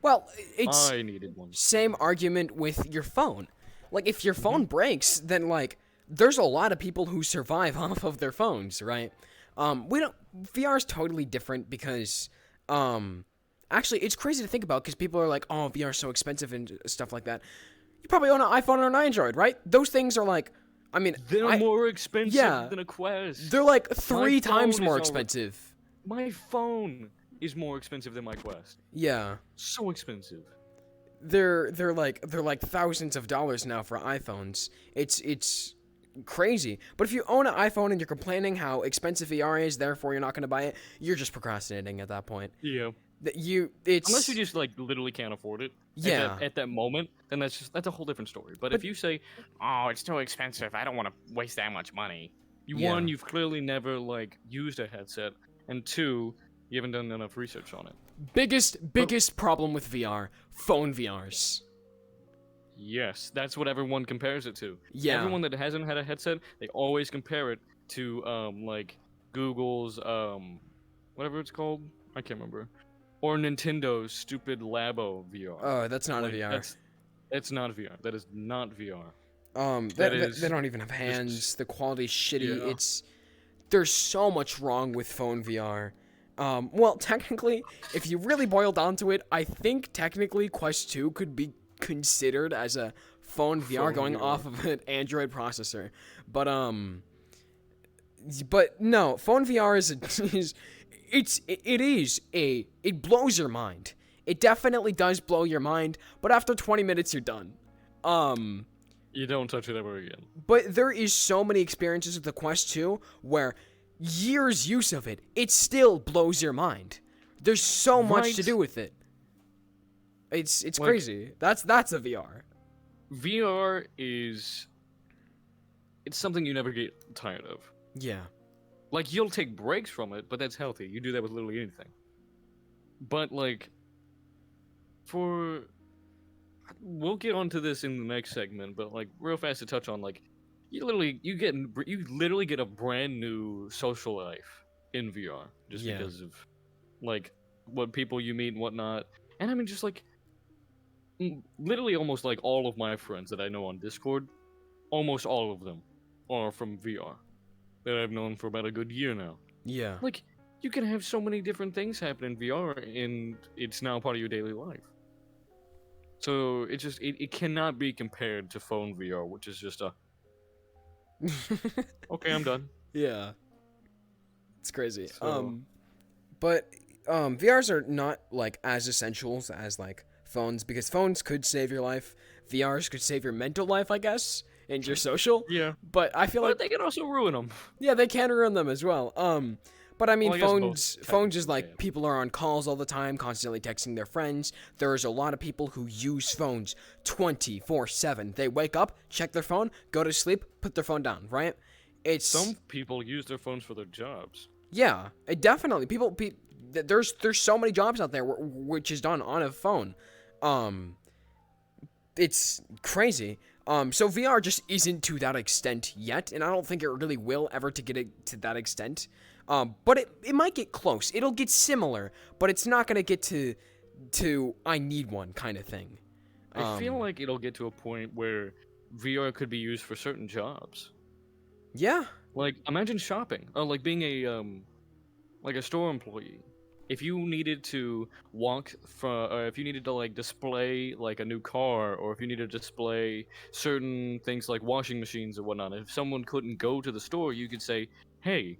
Well, it's I needed one. same argument with your phone. Like, if your phone breaks, then, like, there's a lot of people who survive off of their phones, right? VR is totally different because, actually, it's crazy to think about because people are like, oh, VR is so expensive and stuff like that. You probably own an iPhone or an Android, right? Those things are like, I mean, They're more expensive than a Quest. they're like 3 times phone more is expensive. My phone is more expensive than my Quest. Yeah. So expensive. They're like thousands of dollars now for iPhones. It's crazy. But if you own an iPhone and you're complaining how expensive VR is, therefore you're not going to buy it, you're just procrastinating at that point. Yeah. It's Unless you just, like, literally can't afford it. Yeah. At that moment, then that's a whole different story. But if you say, oh, it's too expensive, I don't want to waste that much money. One, you've clearly never, like, used a headset, and 2, you haven't done enough research on it. biggest problem with VR, phone VRs. Yes, that's what everyone compares it to. Yeah. Everyone that hasn't had a headset, they always compare it to, like, Google's, whatever it's called. I can't remember. Or Nintendo's stupid Labo VR. Oh, that's not Like, a VR. That's not VR. That is not VR. They don't even have hands. The quality's shitty. There's so much wrong with phone VR. Well, technically, if you really boil down to it, I think technically Quest 2 could be considered as a phone VR going off of an Android processor. But no, phone VR it blows your mind. It definitely does blow your mind, but after 20 minutes you're done. You don't touch it ever again. But there is so many experiences with the Quest 2 where years use of it, it still blows your mind. There's so much to do with it. It's like, crazy. That's a VR. VR it's something you never get tired of. Yeah. Like, you'll take breaks from it, but that's healthy. You do that with literally anything. But like, we'll get onto this in the next segment, but like real fast to touch on, like, you literally get a brand new social life in VR just because of like what people you meet and whatnot. And I mean, just like literally almost like all of my friends that I know on Discord, almost all of them are from VR that I've known for about a good year now. Yeah. Like, you can have so many different things happen in VR, and it's now part of your daily life. So it cannot be compared to phone VR, which is just okay, I'm done. Yeah. It's crazy. So, but VRs are not like as essentials as like phones, because phones could save your life. VRs could save your mental life, I guess, and your social. Yeah. But I feel like they can also ruin them. Yeah, they can ruin them as well. But I mean, Well, phones is like people are on calls all the time, constantly texting their friends. There's a lot of people who use phones 24/7. They wake up, check their phone, go to sleep, put their phone down, right? Some people use their phones for their jobs. Yeah, it definitely. There's so many jobs out there which is done on a phone. It's crazy. So VR just isn't to that extent yet, and I don't think it really will ever to get it to that extent. But it might get close. It'll get similar, but it's not gonna get to I need one kind of thing. I feel like it'll get to a point where VR could be used for certain jobs. Yeah. Like, imagine shopping. Oh, like being a store employee. If you needed to if you needed to like display like a new car, or if you needed to display certain things like washing machines or whatnot, if someone couldn't go to the store, you could say, "Hey,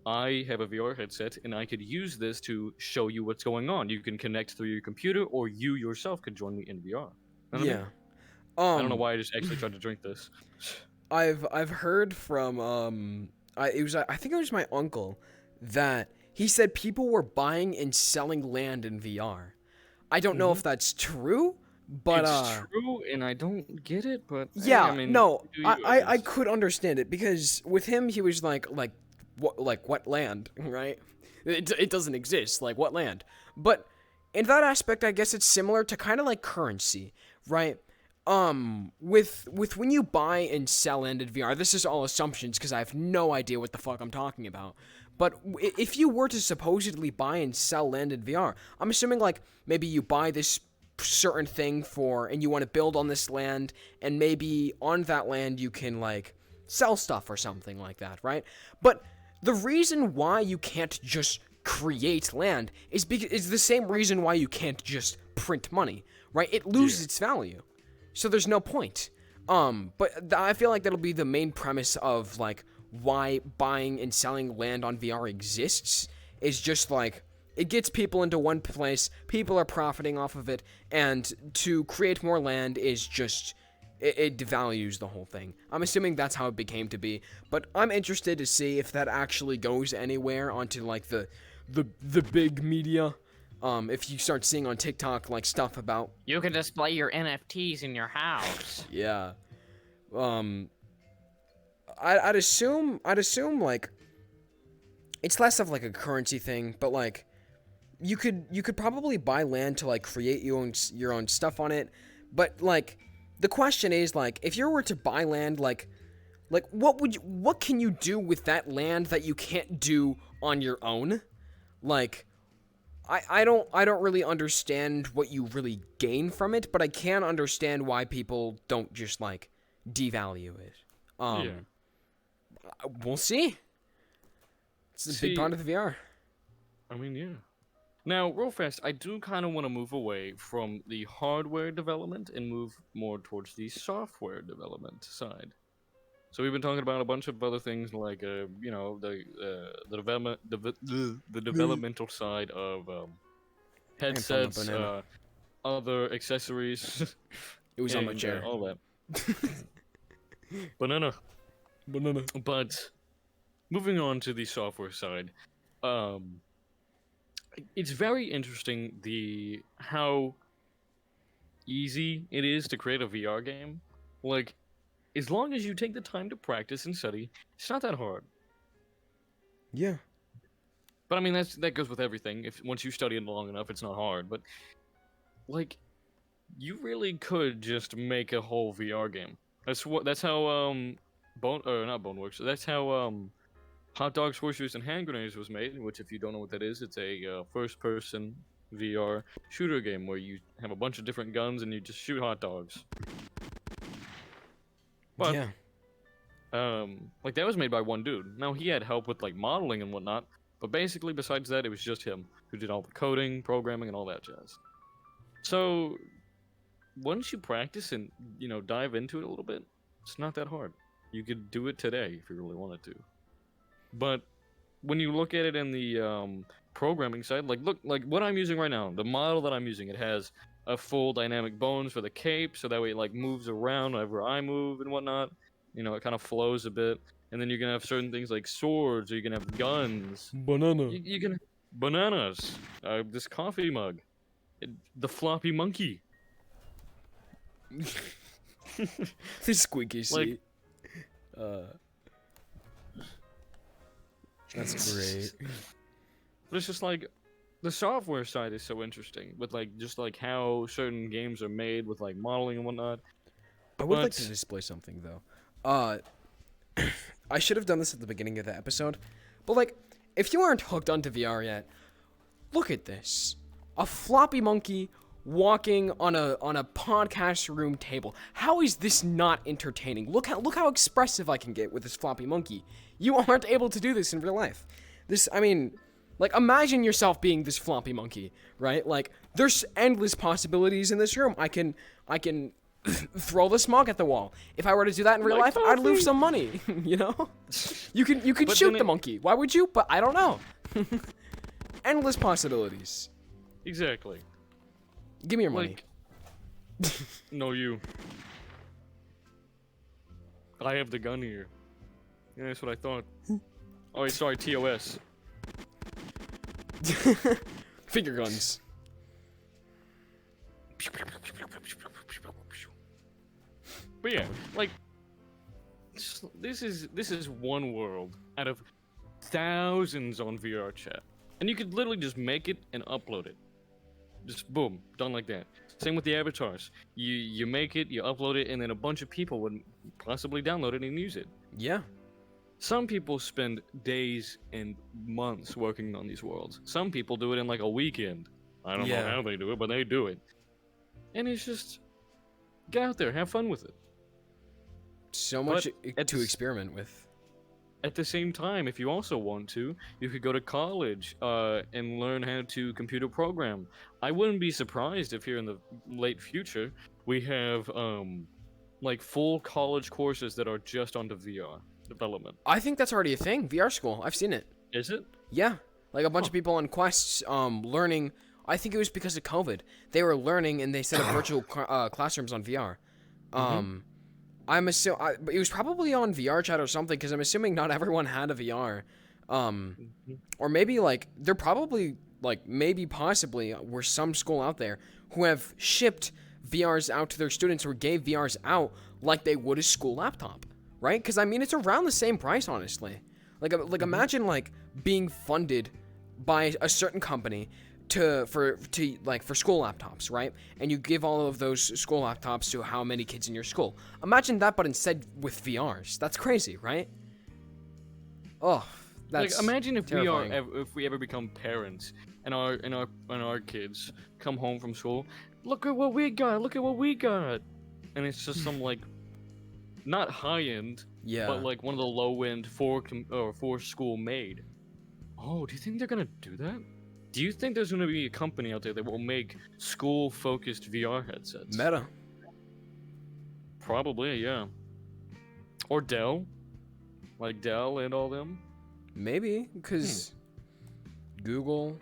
I have a VR headset, and I could use this to show you what's going on. You can connect through your computer, or you yourself could join me in VR." Yeah. I don't know why I just actually tried to drink this. I've heard from I think it was my uncle that he said people were buying and selling land in VR. I don't know if that's true, but it's true, and I don't get it. But yeah, I mean, no, I could understand it, because with him he was like what land, right? It doesn't exist. Like, what land? But in that aspect, I guess it's similar to kind of like currency, right? With when you buy and sell land in VR, this is all assumptions because I have no idea what the fuck I'm talking about. But if you were to supposedly buy and sell land in VR, I'm assuming like maybe you buy this certain thing and you want to build on this land, and maybe on that land you can like sell stuff or something like that, right? But the reason why you can't just create land is because it's the same reason why you can't just print money, right? It loses its value. So there's no point. But I feel like that'll be the main premise of like why buying and selling land on VR exists, is just like it gets people into one place, people are profiting off of it, and to create more land is just it devalues the whole thing. I'm assuming that's how it became to be, but I'm interested to see if that actually goes anywhere onto like the big media. If you start seeing on TikTok like stuff about you can display your NFTs in your house. Yeah. I'd assume like it's less of like a currency thing, but like you could probably buy land to like create your own stuff on it. But like the question is, like, if you were to buy land, like what can you do with that land that you can't do on your own? Like, I don't really understand what you really gain from it, but I can understand why people don't just like devalue it. Yeah. We'll see. It's a big part of the VR. I mean, yeah. Now, real fast, I do kind of want to move away from the hardware development and move more towards the software development side. So we've been talking about a bunch of other things like, the development, the developmental side of headsets, banana. other accessories. It was on my and, chair. all that. Banana. But moving on to the software side, it's very interesting how easy it is to create a VR game. Like, as long as you take the time to practice and study, it's not that hard. Yeah. But I mean, that goes with everything. If once you study it long enough, it's not hard. But like, you really could just make a whole VR game. That's how not Boneworks. That's how Hot Dogs, Horseshoes, and Hand Grenades was made. Which, if you don't know what that is, it's a first-person VR shooter game where you have a bunch of different guns and you just shoot hot dogs. But Yeah. like that was made by one dude. Now he had help with like modeling and whatnot, but basically besides that, it was just him who did all the coding, programming, and all that jazz. So once you practice and dive into it a little bit, it's not that hard. You could do it today if you really wanted to. But when you look at it in the programming side, like what I'm using right now, the model that I'm using, it has a full dynamic bones for the cape, so that way it like moves around whenever I move and whatnot. It kind of flows a bit. And then you're gonna have certain things like swords, or you can have guns. Banana. You can bananas. This coffee mug, the floppy monkey. The squeaky seat. That's great. But it's just like the software side is so interesting with like just like how certain games are made with like modeling and whatnot. I would like to display something though. I should have done this at the beginning of the episode, but like, if you aren't hooked onto VR yet, look at this: a floppy monkey walking on a podcast room table. How is this not entertaining? Look how expressive I can get with this floppy monkey. You aren't able to do this in real life. Like, imagine yourself being this floppy monkey, right? Like, there's endless possibilities in this room. I can throw the smog at the wall. If I were to do that in real life, I'd lose some money. You could shoot the monkey. Why would you? But I don't know. Endless possibilities. Exactly. Give me your money. No, you. I have the gun here. Yeah, that's what I thought. Oh, wait, sorry, TOS. Finger guns. But yeah, like this is one world out of thousands on VRChat, and you could literally just make it and upload it. Just boom, done like that. Same with the avatars. You make it, you upload it, and then a bunch of people would possibly download it and use it. Yeah. Some people spend days and months working on these worlds. Some people do it in like a weekend. I don't know how they do it, but they do it. And it's just, get out there, have fun with it. So much to experiment with. At the same time, if you also want to, you could go to college and learn how to computer program. I wouldn't be surprised if here in the late future, we have like full college courses that are just onto VR development. I think that's already a thing. VR school. I've seen it. Is it? Yeah. Like a bunch of people on quests learning. I think it was because of COVID. They were learning and they set up virtual classrooms on VR. I'm assuming it was probably on VRChat or something, because I'm assuming not everyone had a VR. Or maybe like there probably like maybe possibly were some school out there who have shipped VRs out to their students or gave VRs out like they would a school laptop, right? Because I mean it's around the same price, honestly. Like imagine like being funded by a certain company for school laptops, right? And you give all of those school laptops to how many kids in your school. Imagine that, but instead with VRs. That's crazy, right? Oh, That's imagine if terrifying. if we ever become parents and our kids come home from school, look at what we got, look at what we got, and it's just some like not high end, Yeah. but like one of the low end for school made. Oh, do you think they're gonna do that? Do you think there's gonna be a company out there that will make school focused VR headsets? Meta. Probably, yeah. Or Dell, like Dell and all them. Maybe, because Google.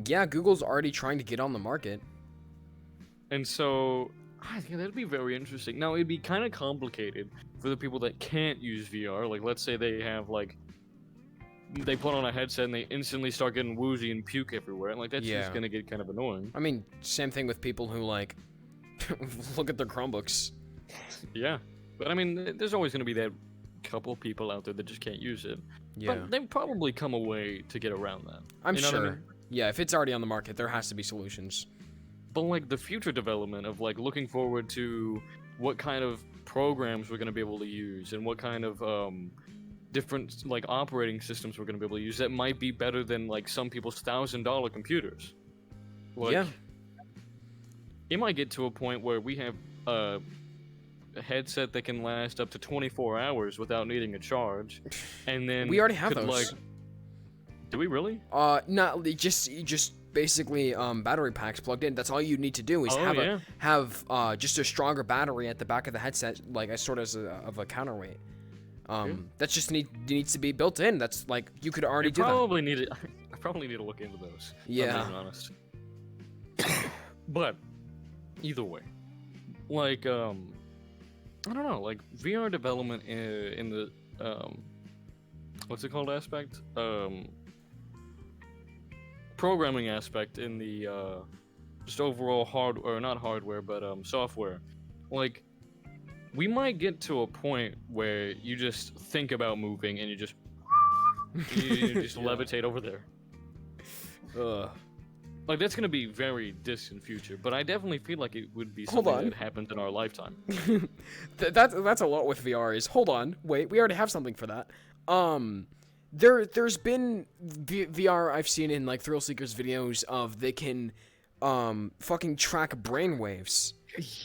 Yeah, Google's already trying to get on the market. And so, I think that'd be very interesting. Now, it'd be kind of complicated for the people that can't use VR. Like, let's say they have, like, they put on a headset and they instantly start getting woozy and puke everywhere. And, like, that's Yeah. just gonna get kind of annoying. I mean, same thing with people who, like, look at their Chromebooks. Yeah. But, I mean, there's always gonna be that couple people out there that just can't use it. Yeah. But they've probably come a way to get around that. I'm You know what I sure. mean? Yeah, if it's already on the market, there has to be solutions. But like the future development of like looking forward to what kind of programs we're going to be able to use and what kind of different like operating systems we're going to be able to use that might be better than like some people's $1,000 computers. Like, Yeah. it might get to a point where we have a headset that can last up to 24 hours without needing a charge, and then We already have could, those. Like, do we really? Not just basically basbattery packs plugged in. That's all you need to do is Oh, have just a stronger battery at the back of the headset, like as sort of a counterweight. That's just needs to be built in. That's like you could already do that. Probably need it. I probably need to look into those. Yeah. If I'm being honest. But either way, like I don't know, like VR development in the what's it called aspect? Programming aspect in the just overall not hardware, but software. Like, we might get to a point where you just think about moving and you just levitate over there. Like, that's gonna be very distant future, but I definitely feel like it would be Hold something on. that happens in our lifetime. That's a lot with VR. Is hold on, wait, we already have something for that. There's been VR I've seen in like Thrill Seekers videos of they can fucking track brainwaves.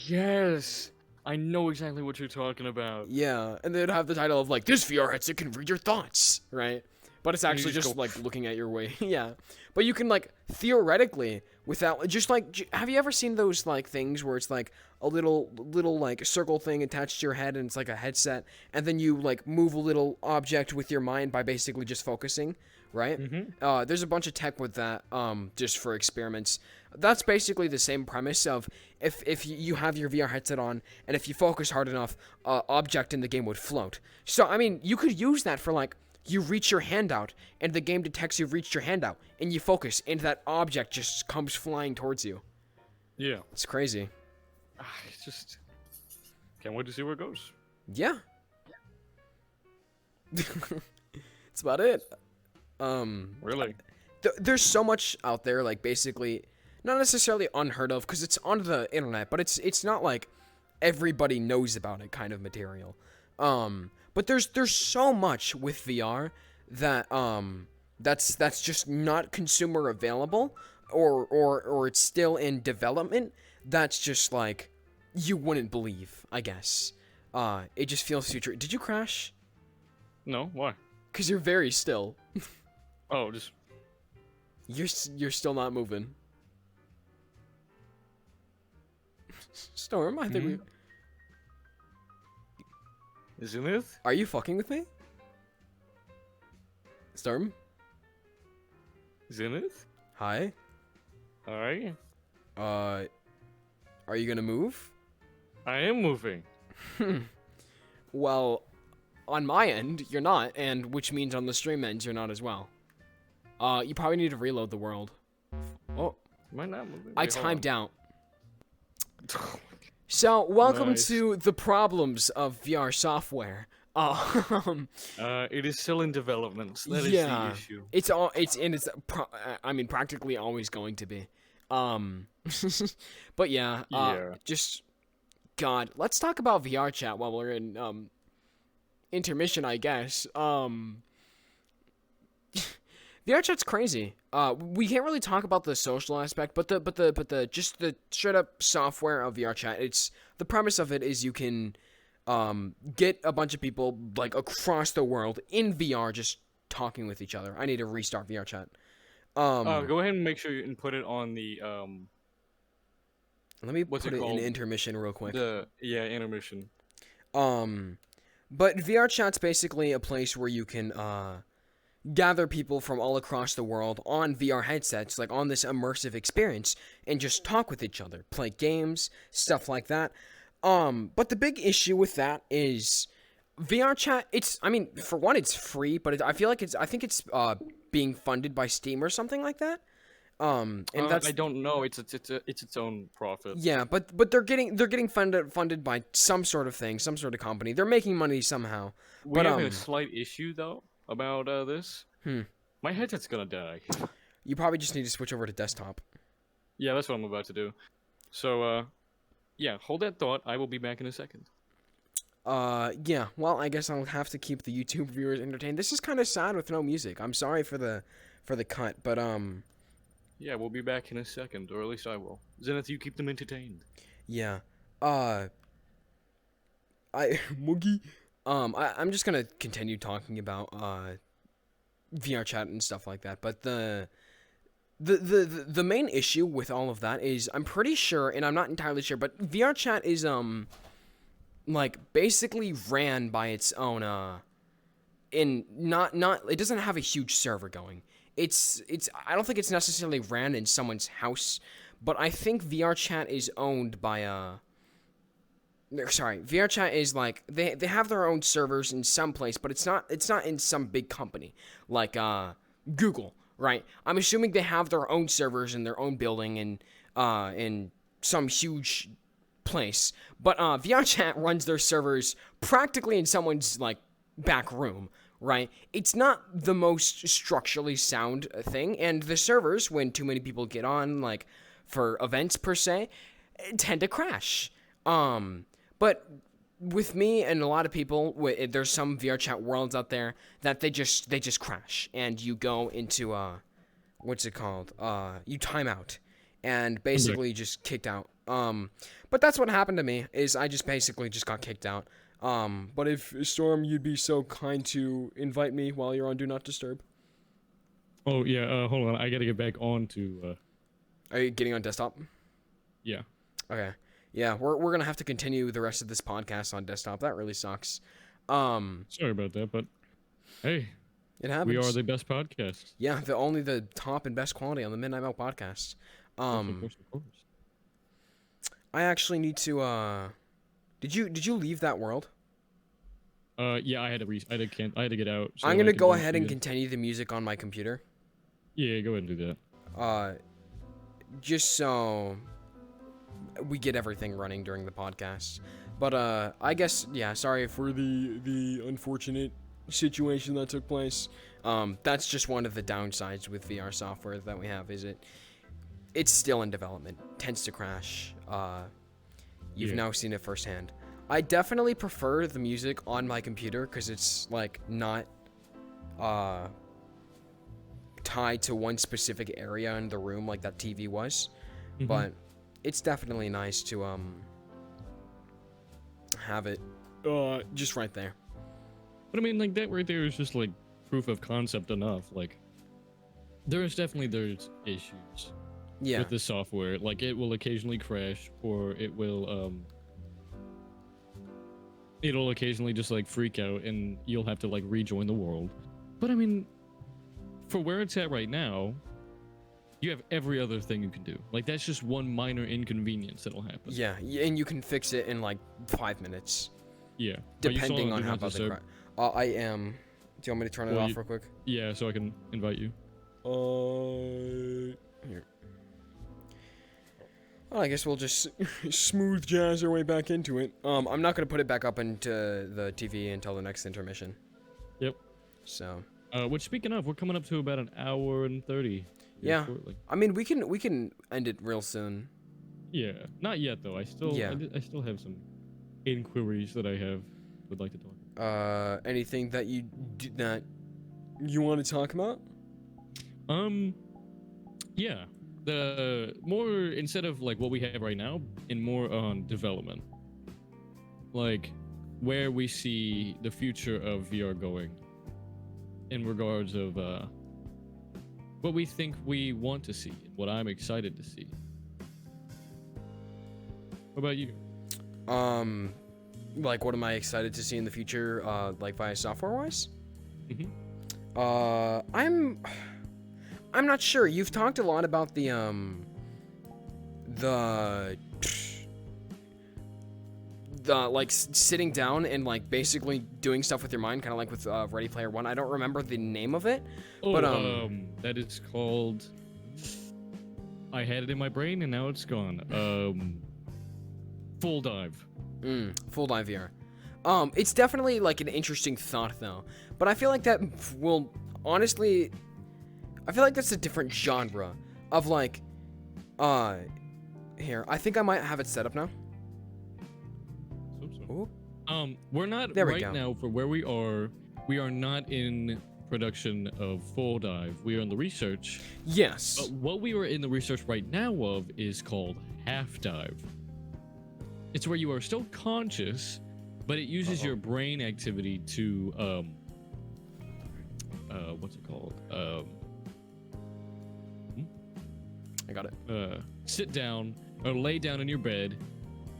Yes, I know exactly what you're talking about. Yeah, and they'd have the title of like this VR headset can read your thoughts, right? But it's actually just just go, like looking at your way. Yeah, but you can like theoretically without just like have you ever seen those like things where it's like a little like circle thing attached to your head and it's like a headset and then you like move a little object with your mind by basically just focusing, right? There's a bunch of tech with that just for experiments. That's basically the same premise of if you have your VR headset on and if you focus hard enough, object in the game would float. So I mean, you could use that for like you reach your hand out and the game detects you've reached your hand out and you focus and that object just comes flying towards you. Yeah, It's crazy. it's just can't wait to see where it goes. Yeah. That's about it. Really? There's so much out there, like basically not necessarily unheard of because it's on the internet, but it's not like everybody knows about it kind of material. But there's so much with VR that that's just not consumer available or it's still in development. That's just like you wouldn't believe, I guess. It just feels future. Did you crash? No, why? Cause you're very still. Oh, just You're still not moving. Storm, I think we. isn't it? Are you fucking with me? Storm? Isn't it? Hi? Alright. Are you gonna move? I am moving. Well, on my end, you're not, and which means on the stream end, you're not as well. You probably need to reload the world. Oh, Am I not moving? I Wait, hold timed out. on. So, welcome Nice. to the problems of VR software. It is still in development. That is Yeah. the issue. I mean, practically always going to be. But yeah, Yeah. just, God, let's talk about VRChat while we're in, intermission, I guess. VRChat's crazy. We can't really talk about the social aspect, but the just the straight up software of VRChat. It's the premise of it is you can get a bunch of people like across the world in VR just talking with each other. I need to restart VRChat. Go ahead and make sure you put it on the Let me what's put it it in called? intermission real quick. Intermission. But VRChat's basically a place where you can gather people from all across the world on VR headsets, like on this immersive experience, and just talk with each other, play games, stuff like that. But the big issue with that is VRChat. I mean, for one, it's free, but I think it's being funded by Steam or something like that. And that's I don't know. It's its own profit. yeah, but they're getting funded by some sort of thing, some sort of company. They're making money somehow. We But have a slight issue though about this. Hmm. My headset's gonna die. You probably just need to switch over to desktop. Yeah, that's what I'm about to do. So, yeah, hold that thought. I will be back in a second. Yeah. Well, I guess I'll have to keep the YouTube viewers entertained. This is kind of sad with no music. I'm sorry for the cut, but Yeah, we'll be back in a second, or at least I will. Zenith, you keep them entertained. yeah. Moogie. I'm just gonna continue talking about VRChat and stuff like that. But the main issue with all of that is I'm pretty sure, and I'm not entirely sure, but VRChat is like basically ran by its own it doesn't have a huge server going. It's I don't think it's necessarily ran in someone's house, but I think VRChat is owned by VRChat is like they have their own servers in some place, but it's not in some big company like Google, right? I'm assuming they have their own servers in their own building and in some huge place. But VRChat runs their servers practically in someone's like back room, right? It's not the most structurally sound thing, and the servers, when too many people get on, like for events per se, tend to crash. But with me and a lot of people, there's some VRChat worlds out there that they just crash, and you go into what's it called? You time out, and basically just kicked out. But that's what happened to me. Is I just basically just got kicked out. But if Storm, you'd be so kind to invite me while you're on Do Not Disturb. Oh yeah, hold on. I gotta get back on to. Are you getting on desktop? Yeah. Okay. Yeah, we're gonna have to continue the rest of this podcast on desktop. That really sucks. Sorry about that, but hey, it happens. we are the best podcast. Yeah, only the top and best quality on the Midnight Milk podcast. Of course. I actually need to. Did you leave that world? Yeah, I had to get out. So I'm I gonna could go watch ahead and the- continue the music on my computer. Yeah, go ahead and do that. Just so we get everything running during the podcast. But I guess sorry for the unfortunate situation that took place. That's just one of the downsides with VR software that we have. Is it's still in development, tends to crash. You've now seen it firsthand. I definitely prefer the music on my computer because it's like not tied to one specific area in the room like that TV was. Mhm. But it's definitely nice to have it just right there. But I mean, like that right there is just like proof of concept enough. Like, there's issues Yeah. with the software. Like, it will occasionally crash, or it'll occasionally just like freak out, and you'll have to like rejoin the world. But I mean, for where it's at right now, you have every other thing you can do. Like, that's just one minor inconvenience that'll happen. Yeah, and you can fix it in like 5 minutes. Yeah. Depending on how bad the disturb. I am. Do you want me to turn it off real quick? Yeah, so I can invite you. Here. Well, I guess we'll just smooth jazz our way back into it. I'm not gonna put it back up into the TV until the next intermission. Yep. So. Which, speaking of, we're coming up to about an hour and 30. Yeah. Shortly. I mean, we can end it real soon. Yeah. Not yet though. I still have some inquiries that I would like to talk about. Anything that you want to talk about? Yeah. The more instead of like what we have right now, and more on development. Like where we see the future of VR going in regards of what we think we want to see, what I'm excited to see. What about you? Like, what am I excited to see in the future, like, via software-wise? Mhm. I'm not sure. You've talked a lot about the like, sitting down and, like, basically doing stuff with your mind, kind of like with, Ready Player One. I don't remember the name of it, but, that is called... I had it in my brain, and now it's gone. Full Dive. Full Dive VR. It's definitely, like, an interesting thought, though. But I feel like that will, honestly... I feel like that's a different genre of, like, here. I think I might have it set up now. Ooh. We're not There we right go. now for where we are. We are not in production of Full Dive. We are in the research. Yes. But what we are in the research right now of is called Half Dive. It's where you are still conscious, but it uses your brain activity to what's it called? I got it. Sit down or lay down in your bed,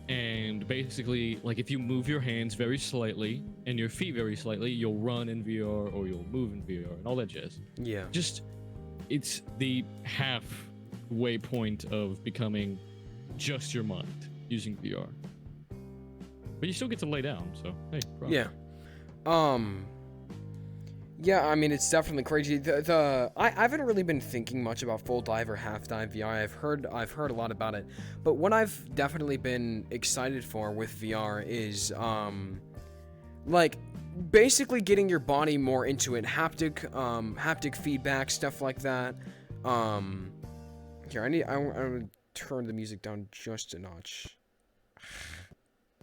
and basically, like, if you move your hands very slightly and your feet very slightly, you'll run in VR or you'll move in VR and all that jazz. Yeah. Just, it's the halfway point of becoming just your mind using VR. But you still get to lay down, so hey. Props. Yeah. Yeah, I mean, it's definitely crazy. I haven't really been thinking much about Full Dive or Half Dive VR. I've heard a lot about it, but what I've definitely been excited for with VR is like basically getting your body more into it, haptic feedback, stuff like that. Here, I'm gonna turn the music down just a notch.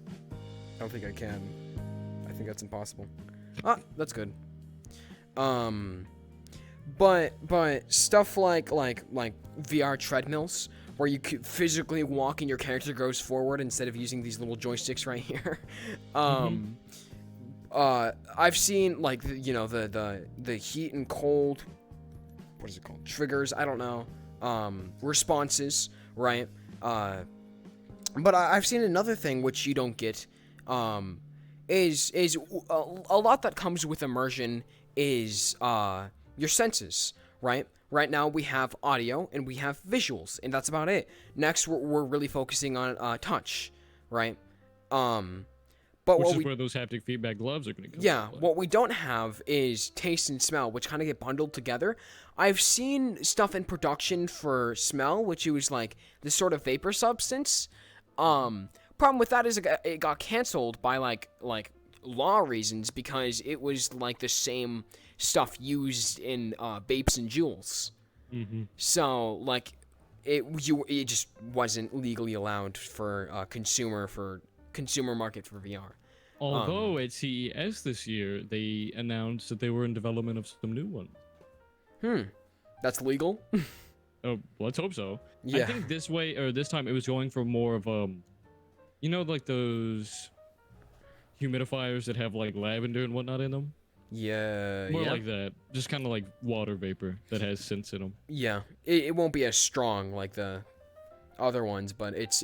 I don't think I can. I think that's impossible. Ah, that's good. But stuff like VR treadmills where you could physically walk and your character goes forward instead of using these little joysticks right here. I've seen, like, the heat and cold, what is it called? Triggers, I don't know. Responses, right? But I've seen another thing which you don't get, is a lot that comes with immersion is your senses, right? Right now we have audio and we have visuals, and that's about it. Next, we're really focusing on touch, right? But which is where those haptic feedback gloves are going to come. Yeah, what we don't have is taste and smell, which kind of get bundled together. I've seen stuff in production for smell, which was like this sort of vapor substance. Problem with that is it got canceled by like law reasons because it was like the same stuff used in vapes and jewels. So like it just wasn't legally allowed for consumer market for VR. Although at CES this year they announced that they were in development of some new ones. That's legal? Oh, let's hope so. Yeah. I think this time it was going for more of you know, like those humidifiers that have like lavender and whatnot in them. Yeah. More like that, just kind of like water vapor that has scents in them. Yeah, it won't be as strong like the other ones, but it's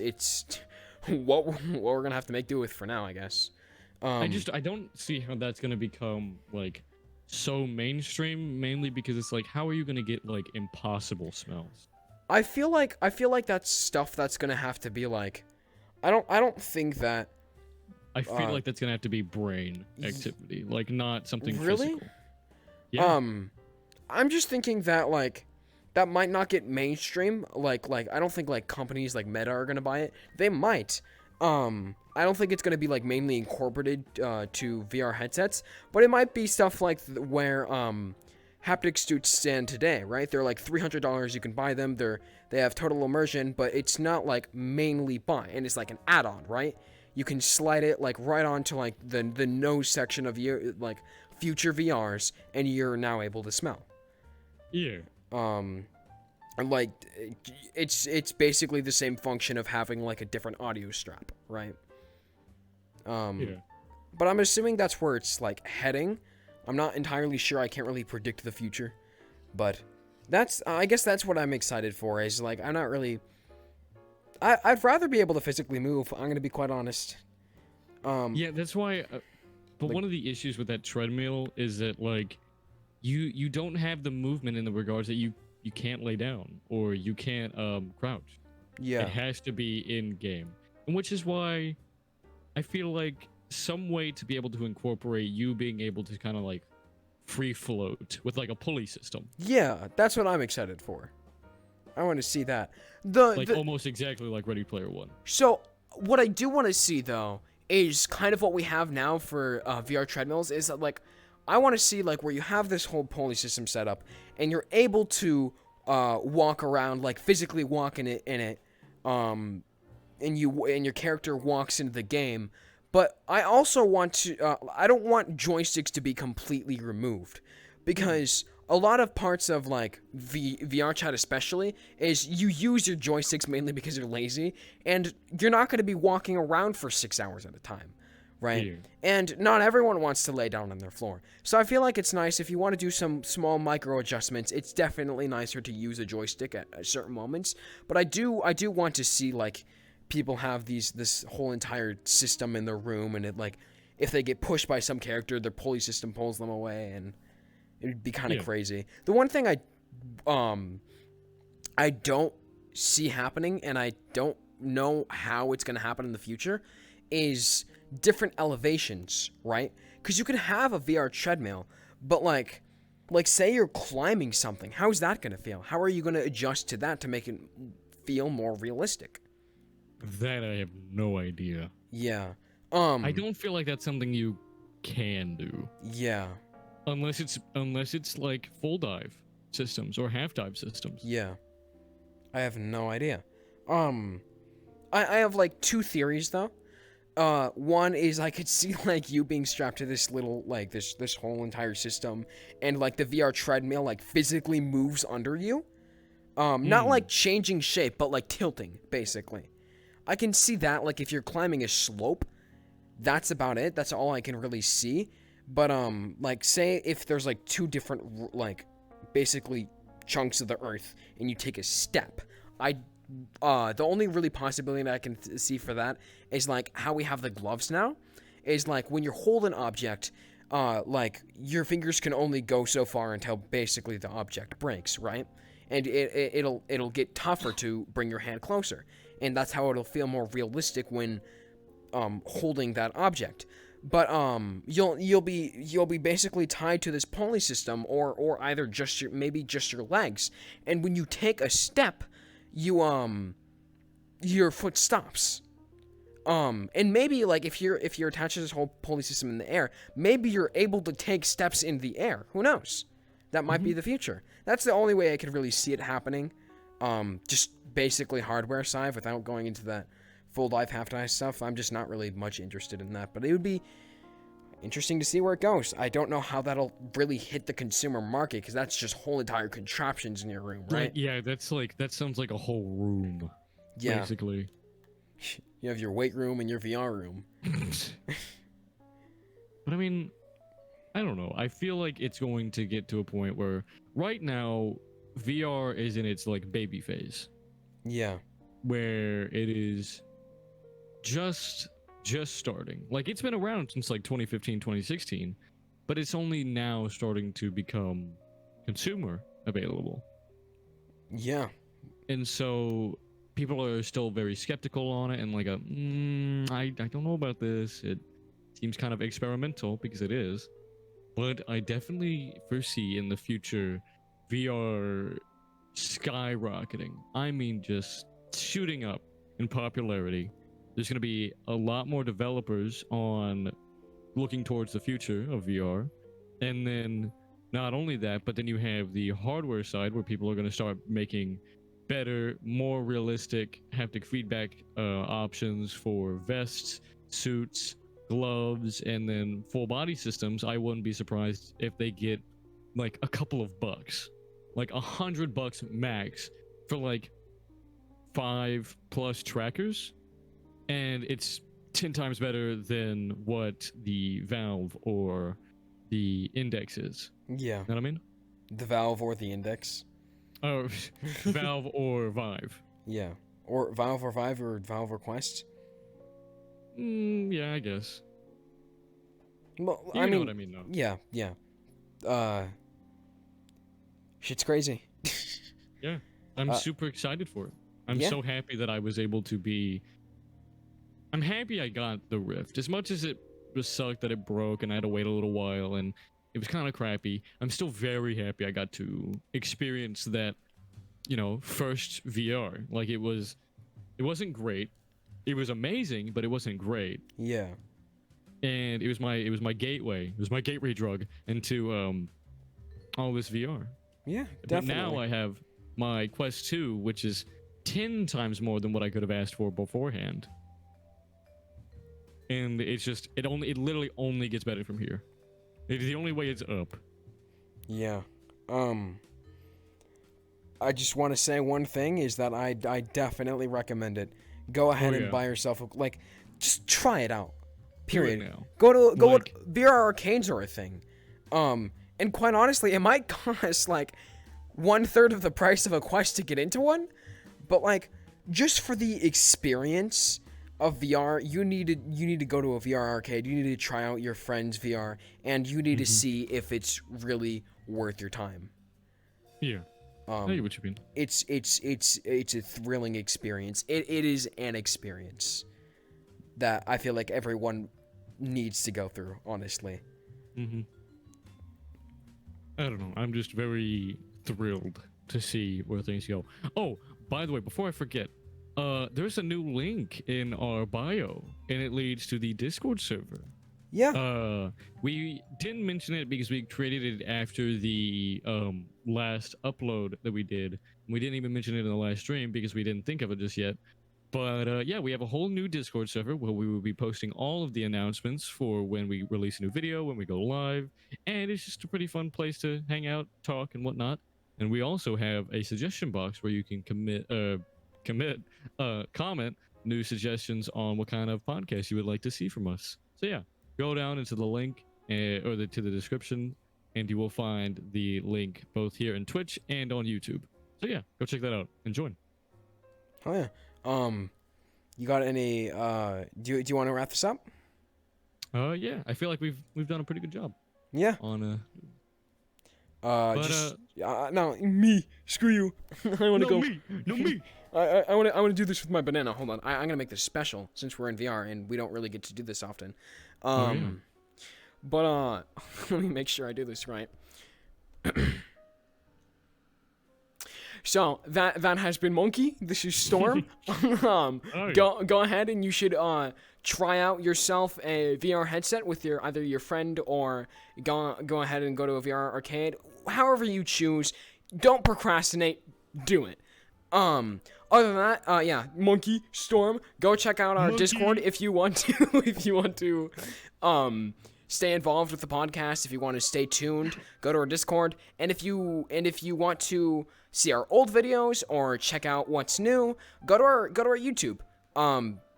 what we're gonna have to make do with for now, I guess. I don't see how that's gonna become like so mainstream, mainly because it's like, how are you gonna get like impossible smells? I feel like that's stuff that's gonna have to be like, I don't think that. I feel like that's gonna have to be brain activity, like not something really physical. Yeah. I'm just thinking that like that might not get mainstream. Like I don't think like companies like Meta are gonna buy it. They might. I don't think it's gonna be like mainly incorporated to VR headsets, but it might be stuff like where haptic suits stand today, right? They're like $300. You can buy them. They have total immersion, but it's not like mainly buy, and it's like an add-on, right? You can slide it like right onto like the nose section of your like future VRs, and you're now able to smell. Yeah. And like it's basically the same function of having like a different audio strap, right? Yeah. But I'm assuming that's where it's like heading. I'm not entirely sure. I can't really predict the future, but I guess that's what I'm excited for. Is like I'm not really. I'd rather be able to physically move. I'm gonna be quite honest. Yeah, that's why. But Like- one of the issues with that treadmill is that like, you don't have the movement in the regards that you can't lay down or you can't crouch. Yeah. It has to be in game, and which is why I feel like some way to be able to incorporate you being able to kind of like free float with like a pulley system, Yeah, that's what I'm excited for. I want to see that. like almost exactly like Ready Player One. So what I do want to see though is kind of what we have now for VR treadmills is that like I want to see like where you have this whole pulley system set up and you're able to walk around, like physically walk in it, and your character walks into the game. But I also want to I don't want joysticks to be completely removed, because a lot of parts of like VRChat especially is you use your joysticks mainly because you're lazy and you're not going to be walking around for 6 hours at a time, right? Yeah. And not everyone wants to lay down on their floor. So I feel like it's nice if you want to do some small micro adjustments. It's definitely nicer to use a joystick at certain moments. But I do want to see like people have this whole entire system in their room, and it like if they get pushed by some character, their pulley system pulls them away, and it would be kind of crazy. The one thing I don't see happening, and I don't know how it's gonna happen in the future, is different elevations, right? Because you can have a VR treadmill, but like say you're climbing something, how is that gonna feel? How are you gonna adjust to that to make it feel more realistic? That I have no idea. Yeah. I don't feel like that's something you can do. Yeah. Unless it's like full dive systems or half dive systems. Yeah. I have no idea. I have like two theories though. One is I could see like you being strapped to this little like this whole entire system, and like the VR treadmill like physically moves under you. Not like changing shape, but like tilting basically. I can see that like if you're climbing a slope. That's about it. That's all I can really see. But like say if there's like two different like basically chunks of the earth and you take a step, the only really possibility that I can see for that is like how we have the gloves now, is like when you hold an object, like your fingers can only go so far until basically the object breaks, right? And it'll get tougher to bring your hand closer, and that's how it'll feel more realistic when holding that object. But you'll be basically tied to this pulley system, or either just your legs, and when you take a step, your foot stops. And maybe like if you're attached to this whole pulley system in the air, maybe you're able to take steps in the air. Who knows? That might be the future. That's the only way I could really see it happening. Just basically hardware side, without going into that full dive, half dive stuff. I'm just not really much interested in that, but it would be interesting to see where it goes. I don't know how that'll really hit the consumer market, because that's just whole entire contraptions in your room, right? Yeah, that sounds like a whole room. Yeah. Basically. You have your weight room and your VR room. But I mean, I don't know. I feel like it's going to get to a point where right now VR is in its like baby phase, Yeah. where it is just starting. Like it's been around since like 2015, 2016, but it's only now starting to become consumer available. Yeah. And so people are still very skeptical on it, and like I don't know about this. It seems kind of experimental, because it is. But I definitely foresee in the future VR skyrocketing. I mean, just shooting up in popularity. There's going to be a lot more developers on looking towards the future of VR. And then not only that, but then you have the hardware side, where people are going to start making better, more realistic haptic feedback options for vests, suits, gloves, and then full body systems. I wouldn't be surprised if they get like a couple of bucks. like $100 max for like 5+ trackers, and it's 10 times better than what the Valve or the Index is. Yeah. Know what I mean? The Valve or the Index. Oh, Valve or Vive. Yeah. Or Valve or Vive or Valve or Quest. Yeah, I guess. Well, You know what I mean, though. Yeah. Shit's crazy. Yeah, I'm super excited for it. I'm yeah. so happy that I was able to be. I'm happy I got the Rift. As much as it just sucked that it broke and I had to wait a little while and it was kind of crappy, I'm still very happy I got to experience that, first VR. Like, it wasn't great. It was amazing, but it wasn't great. Yeah. And it was my gateway. It was my gateway drug into all this VR. Yeah, But definitely. now I have my Quest 2, which is 10 times more than what I could have asked for beforehand. And it's just it literally only gets better from here. It's the only way it's up. Yeah. I just want to say one thing is that I definitely recommend it. Go ahead and buy yourself just try it out. Period. Now. Go VR arcades are a thing. And quite honestly, it might cost like 1/3 of the price of a Quest to get into one, but like just for the experience of VR, you need to go to a VR arcade. You need to try out your friend's VR, and you need to see if it's really worth your time. Yeah. I know what you mean. It's a thrilling experience. It is an experience that I feel like everyone needs to go through, honestly. I don't know. I'm just very thrilled to see where things go. Oh, by the way, before I forget, there's a new link in our bio, and it leads to the Discord server. Yeah. We didn't mention it because we created it after the last upload that we did. We didn't even mention it in the last stream because we didn't think of it just yet. But yeah, we have a whole new Discord server where we will be posting all of the announcements for when we release a new video, when we go live, and it's just a pretty fun place to hang out, talk, and whatnot. And we also have a suggestion box where you can comment new suggestions on what kind of podcast you would like to see from us. So yeah, go down into the link to the description, and you will find the link both here in Twitch and on YouTube. So yeah, go check that out and join. Oh yeah. You got any? Do you want to wrap this up? Yeah, I feel like we've done a pretty good job. Yeah. On no, me. Screw you. I want to go. No me. I want to do this with my banana. Hold on. I'm gonna make this special since we're in VR and we don't really get to do this often. But let me make sure I do this right. So that has been Monkey. This is Storm. Go ahead and you should try out yourself a VR headset with either your friend or go ahead and go to a VR arcade. However you choose. Don't procrastinate. Do it. Other than that, yeah, Monkey, Storm, go check out our Discord if you want to stay involved with the podcast. If you want to stay tuned, go to our Discord. And if you want to see our old videos or check out what's new, go to our YouTube.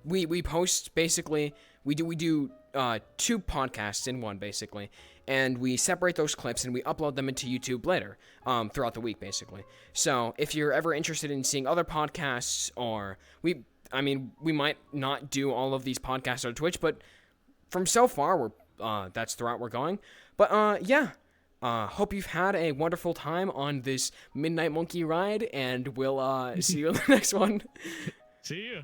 We post basically we do 2 podcasts in one basically, and we separate those clips and we upload them into YouTube later throughout the week basically. So if you're ever interested in seeing other podcasts, or we might not do all of these podcasts on Twitch, but from so far that's the route we're going. But yeah. Hope you've had a wonderful time on this Midnight Monkey ride, and we'll see you in the next one. See ya.